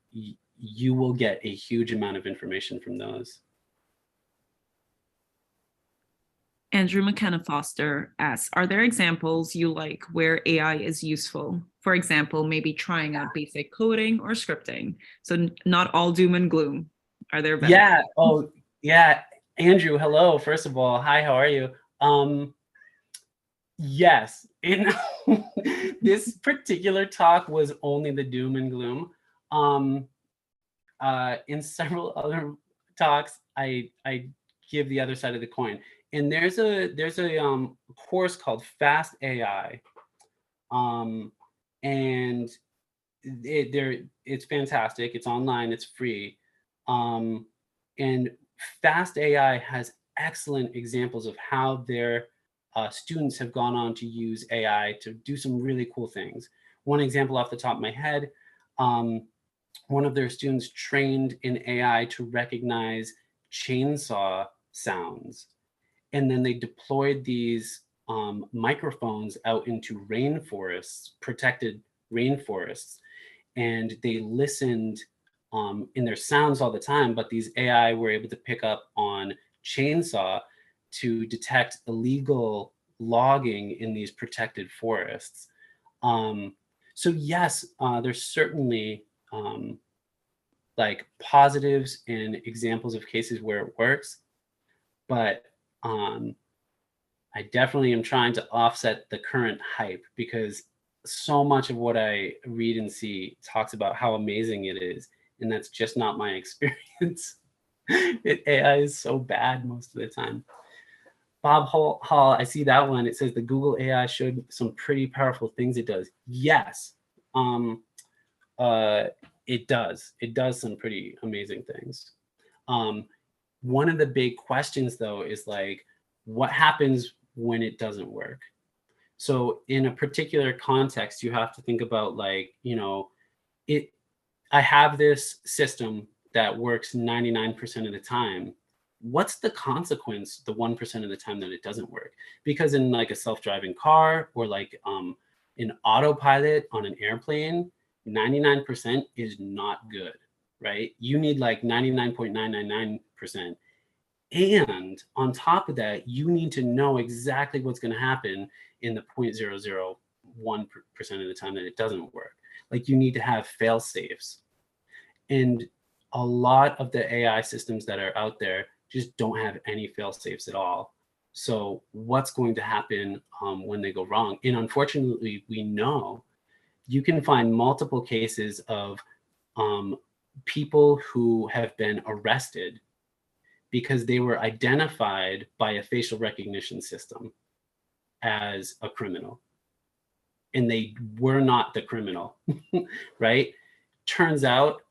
you will get a huge amount of information from those. Andrew McKenna Foster asks, are there examples you like where AI is useful? For example, maybe trying out basic coding or scripting. So not all doom and gloom. Are there benefits? Yeah. Oh, yeah. Andrew, hello. First of all, hi, how are you? Yes. In this particular talk was only the doom and gloom. In several other talks, I give the other side of the coin. And there's a course called Fast AI, and it's fantastic. It's online. It's free, and Fast AI has excellent examples of how their students have gone on to use AI to do some really cool things. One example off the top of my head, one of their students trained in AI to recognize chainsaw sounds. And then they deployed these microphones out into rainforests, protected rainforests, and they listened in their sounds all the time, but these AI were able to pick up on chainsaw to detect illegal logging in these protected forests. So yes, there's certainly like positives and examples of cases where it works, but I definitely am trying to offset the current hype, because so much of what I read and see talks about how amazing it is, and that's just not my experience. AI is so bad most of the time. Bob Hall, I see that one. It says the Google AI showed some pretty powerful things it does. Yes, it does. It does some pretty amazing things. One of the big questions, though, is like, what happens when it doesn't work? So in a particular context, you have to think about like, I have this system that works 99% of the time. What's the consequence the 1% of the time that it doesn't work? Because in like a self-driving car or like an autopilot on an airplane, 99% is not good, right? You need like 99.999%. And on top of that, you need to know exactly what's going to happen in the 0.001% of the time that it doesn't work. Like you need to have fail safes. And a lot of the AI systems that are out there just don't have any fail safes at all. So what's going to happen when they go wrong? And unfortunately, we know you can find multiple cases of people who have been arrested because they were identified by a facial recognition system as a criminal, and they were not the criminal, right? Turns out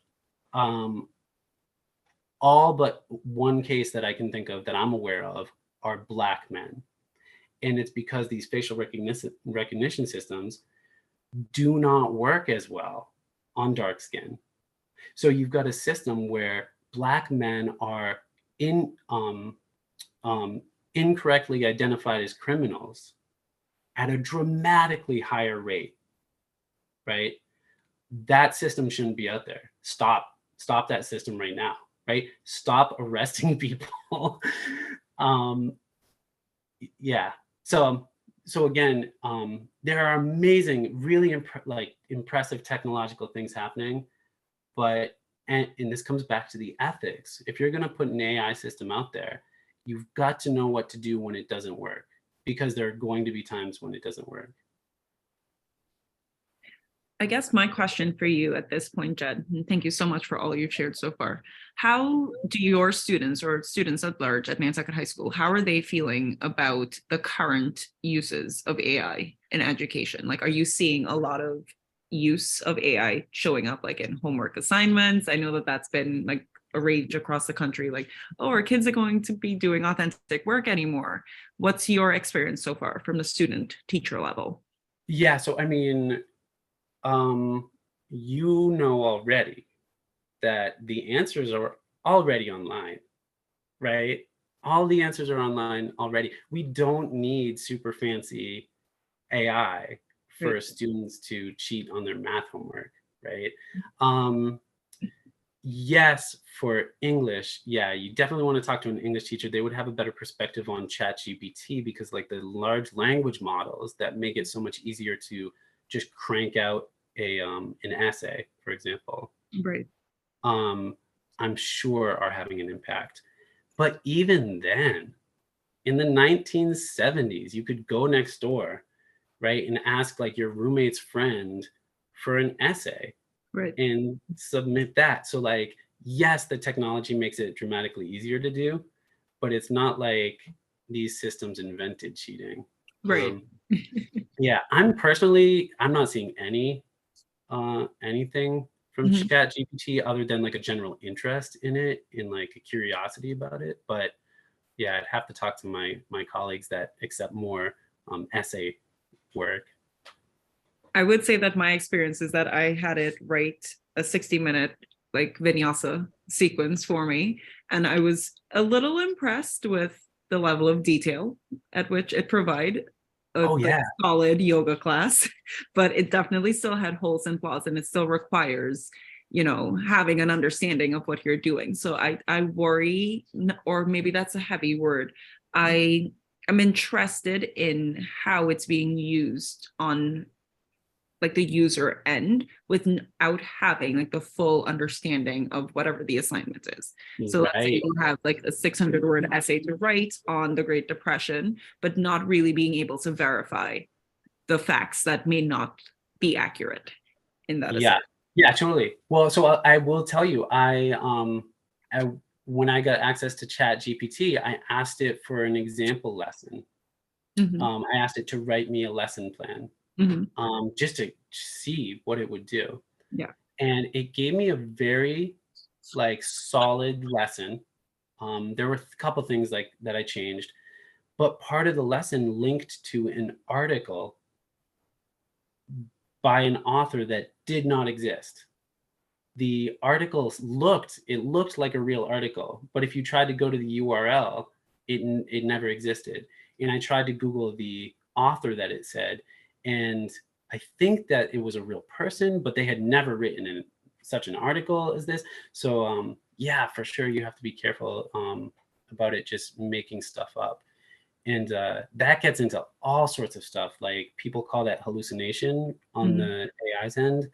all but one case that I can think of that I'm aware of are Black men. And it's because these facial recognition systems do not work as well on dark skin. So you've got a system where Black men are in incorrectly identified as criminals at a dramatically higher rate, right? That system shouldn't be out there. Stop that system right now, right? Stop arresting people. um, yeah. So again, there are amazing, really impressive technological things happening, but and this comes back to the ethics. If you're going to put an AI system out there, you've got to know what to do when it doesn't work, because there are going to be times when it doesn't work. I guess my question for you at this point, Jed, and thank you so much for all you've shared so far. How do your students or students at large at Nantucket High School, how are they feeling about the current uses of AI in education? Like, are you seeing a lot of use of AI showing up like in homework assignments? I know that that's been like a rage across the country, like, oh, our kids are going to be doing authentic work anymore. What's your experience so far from the student teacher level? Yeah, so I mean, you know already that the answers are already online, right? All the answers are online already. We don't need super fancy AI for Right. students to cheat on their math homework, right? Um, yes, for English, yeah, you definitely want to talk to an English teacher. They would have a better perspective on ChatGPT, because like the large language models that make it so much easier to just crank out an essay, for example, Right. um, I'm sure are having an impact. But even then, in the 1970s, you could go next door, right, and ask like your roommate's friend for an essay Right. and submit that. So like, yes, the technology makes it dramatically easier to do, but it's not like these systems invented cheating. Right. Yeah, I'm not seeing anything from Mhm. ChatGPT other than like a general interest in it and like a curiosity about it. But yeah, I'd have to talk to my colleagues that accept more essay work. I would say that my experience is that I had it write a 60-minute like vinyasa sequence for me. And I was a little impressed with the level of detail at which it provided a Oh like yeah, solid yoga class, but it definitely still had holes and flaws, and it still requires, having an understanding of what you're doing. So I worry, or maybe that's a heavy word. I am interested in how it's being used on like the user end without having like the full understanding of whatever the assignment is. So let's say right. you have like a 600-word essay to write on the Great Depression, but not really being able to verify the facts that may not be accurate in that Yeah, assignment. yeah, totally. Well, so I will tell you, I when I got access to Chat GPT, I asked it for an example lesson. Mhm, I asked it to write me a lesson plan, mhm. just to see what it would do. Yeah. And it gave me a very like solid lesson. There were a couple things like that I changed, but part of the lesson linked to an article by an author that did not exist. The articles looked like a real article, but if you tried to go to the URL, it never existed. And I tried to Google the author that it said, and I think that it was a real person, but they had never written in such an article as this. So yeah, for sure, you have to be careful about it just making stuff up. And that gets into all sorts of stuff. Like people call that hallucination on Mhm. the AI's end,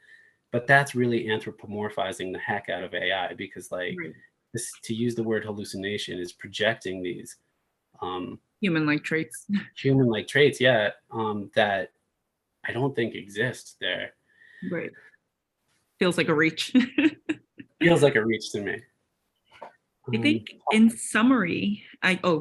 but that's really anthropomorphizing the heck out of AI, because like Right. this, to use the word hallucination, is projecting these um, Human-like traits. human-like traits, yeah, that I don't think exist there. Right. Feels like a reach. Feels like a reach to me. I think in summary,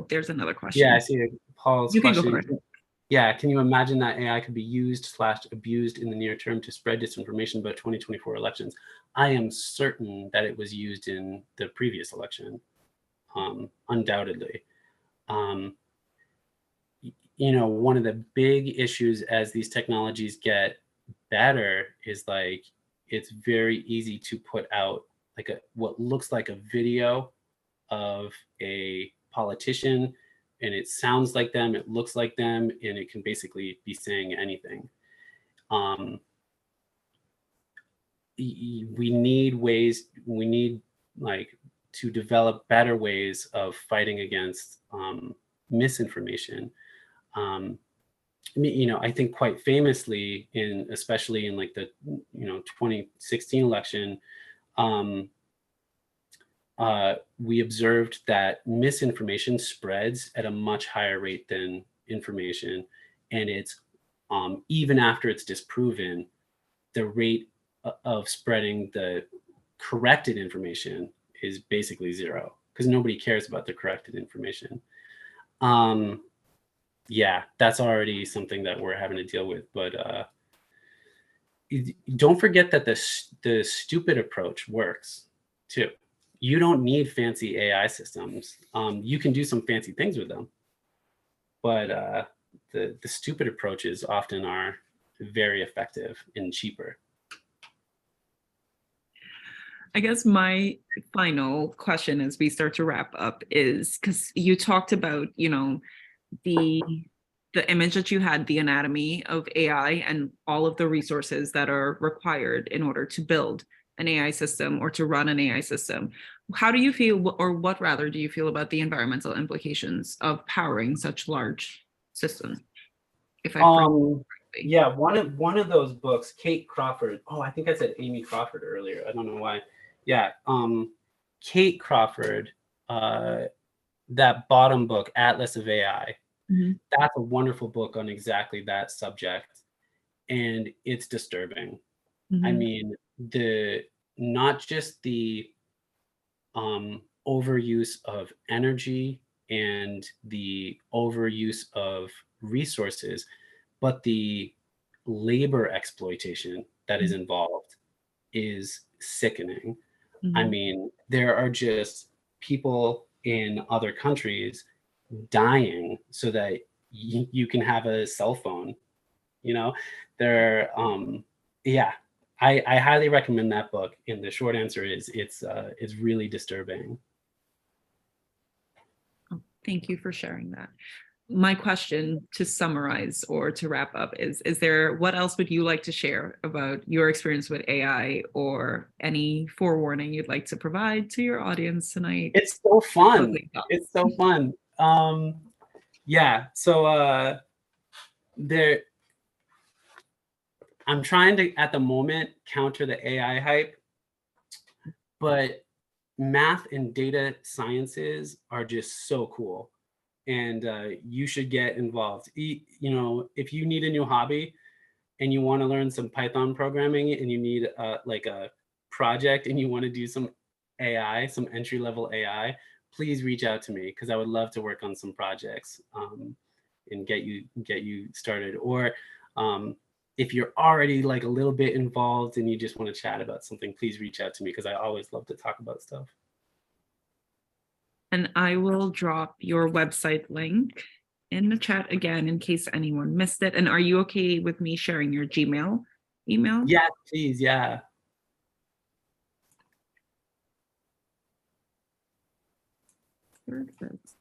there's another Yeah, I question. see Paul's You can go for question. it. Yeah, can you imagine that AI could be used/abused in the near term to spread disinformation about 2024 elections? I am certain that it was used in the previous election, undoubtedly. Um, one of the big issues as these technologies get better is like it's very easy to put out like what looks like a video of a politician, and it sounds like them, it looks like them, and it can basically be saying anything. Um, we need ways, we need like to develop better ways of fighting against misinformation. Um, I think quite famously, especially in like the 2016 election, um, we observed that misinformation spreads at a much higher rate than information, and it's even after it's disproven, the rate of spreading the corrected information is basically zero because nobody cares about the corrected information. Yeah, that's already something that we're having to deal with. But don't forget that the stupid approach works too. You don't need fancy AI systems. You can do some fancy things with them, but the stupid approaches often are very effective and cheaper. I guess my final question as we start to wrap up is, because you talked about, the image that you had, the anatomy of AI and all of the resources that are required in order to build an AI system or to run an AI system. How do you feel, or what rather do you feel about the environmental implications of powering such large systems? If I Yeah, one of those books, Kate Crawford. Oh, I think I said Amy Crawford earlier. I don't know why. Yeah, Kate Crawford, that bottom book, Atlas of AI. Mm-hmm. That's a wonderful book on exactly that subject, and it's disturbing. Mm-hmm. I mean, not just the overuse of energy and the overuse of resources, but the labor exploitation that is involved is sickening. Mm-hmm. I mean, there are just people in other countries dying so that you can have a cell phone. They're yeah. I highly recommend that book, and the short answer is it's really disturbing. Oh, thank you for sharing that. My question to summarize or to wrap up is what else would you like to share about your experience with AI, or any forewarning you'd like to provide to your audience tonight? It's so fun. It's so fun. Yeah. So I'm trying to, at the moment, counter the AI hype, but math and data sciences are just so cool, and you should get involved. If you need a new hobby and you want to learn some Python programming, and you need like a project, and you want to do some AI, some entry level AI, please reach out to me, because I would love to work on some projects and get you started. Or if you're already like a little bit involved and you just want to chat about something, please reach out to me, because I always love to talk about stuff. And I will drop your website link in the chat again in case anyone missed it. And are you okay with me sharing your Gmail email? Yeah, please. Yeah. Perfect.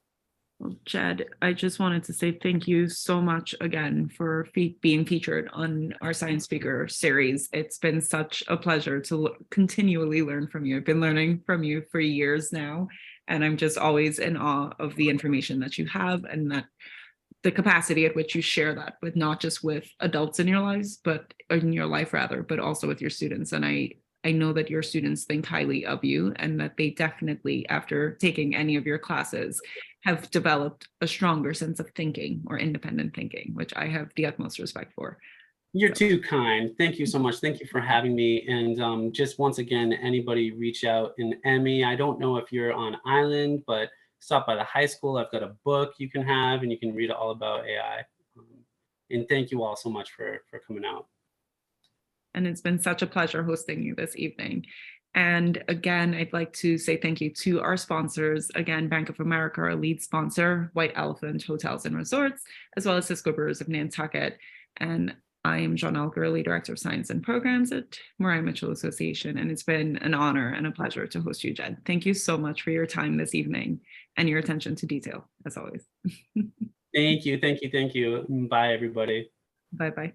Well, Jed, I just wanted to say thank you so much again for being featured on our Science Speaker series. It's been such a pleasure to continually learn from you. I've been learning from you for years now, and I'm just always in awe of the information that you have, and that the capacity at which you share that with not just with adults in your lives, but in your life rather, but also with your students. And I know that your students think highly of you, and that they definitely, after taking any of your classes, have developed a stronger sense of thinking or independent thinking, which I have the utmost respect for. You're too kind. Thank you so much. Thank you for having me. And just once again, anybody reach out. And Emmy, I don't know if you're on island, but stop by the high school. I've got a book you can have, and you can read all about AI. And thank you all so much for coming out. And it's been such a pleasure hosting you this evening. And again, I'd like to say thank you to our sponsors. Again, Bank of America, our lead sponsor, White Elephant Hotels and Resorts, as well as Cisco Brewers of Nantucket. And I am Janelle Gurley, Director of Science and Programs at Mariah Mitchell Association, and it's been an honor and a pleasure to host you, Jed. Thank you so much for your time this evening and your attention to detail, as always. Thank you. Bye, everybody. Bye-bye.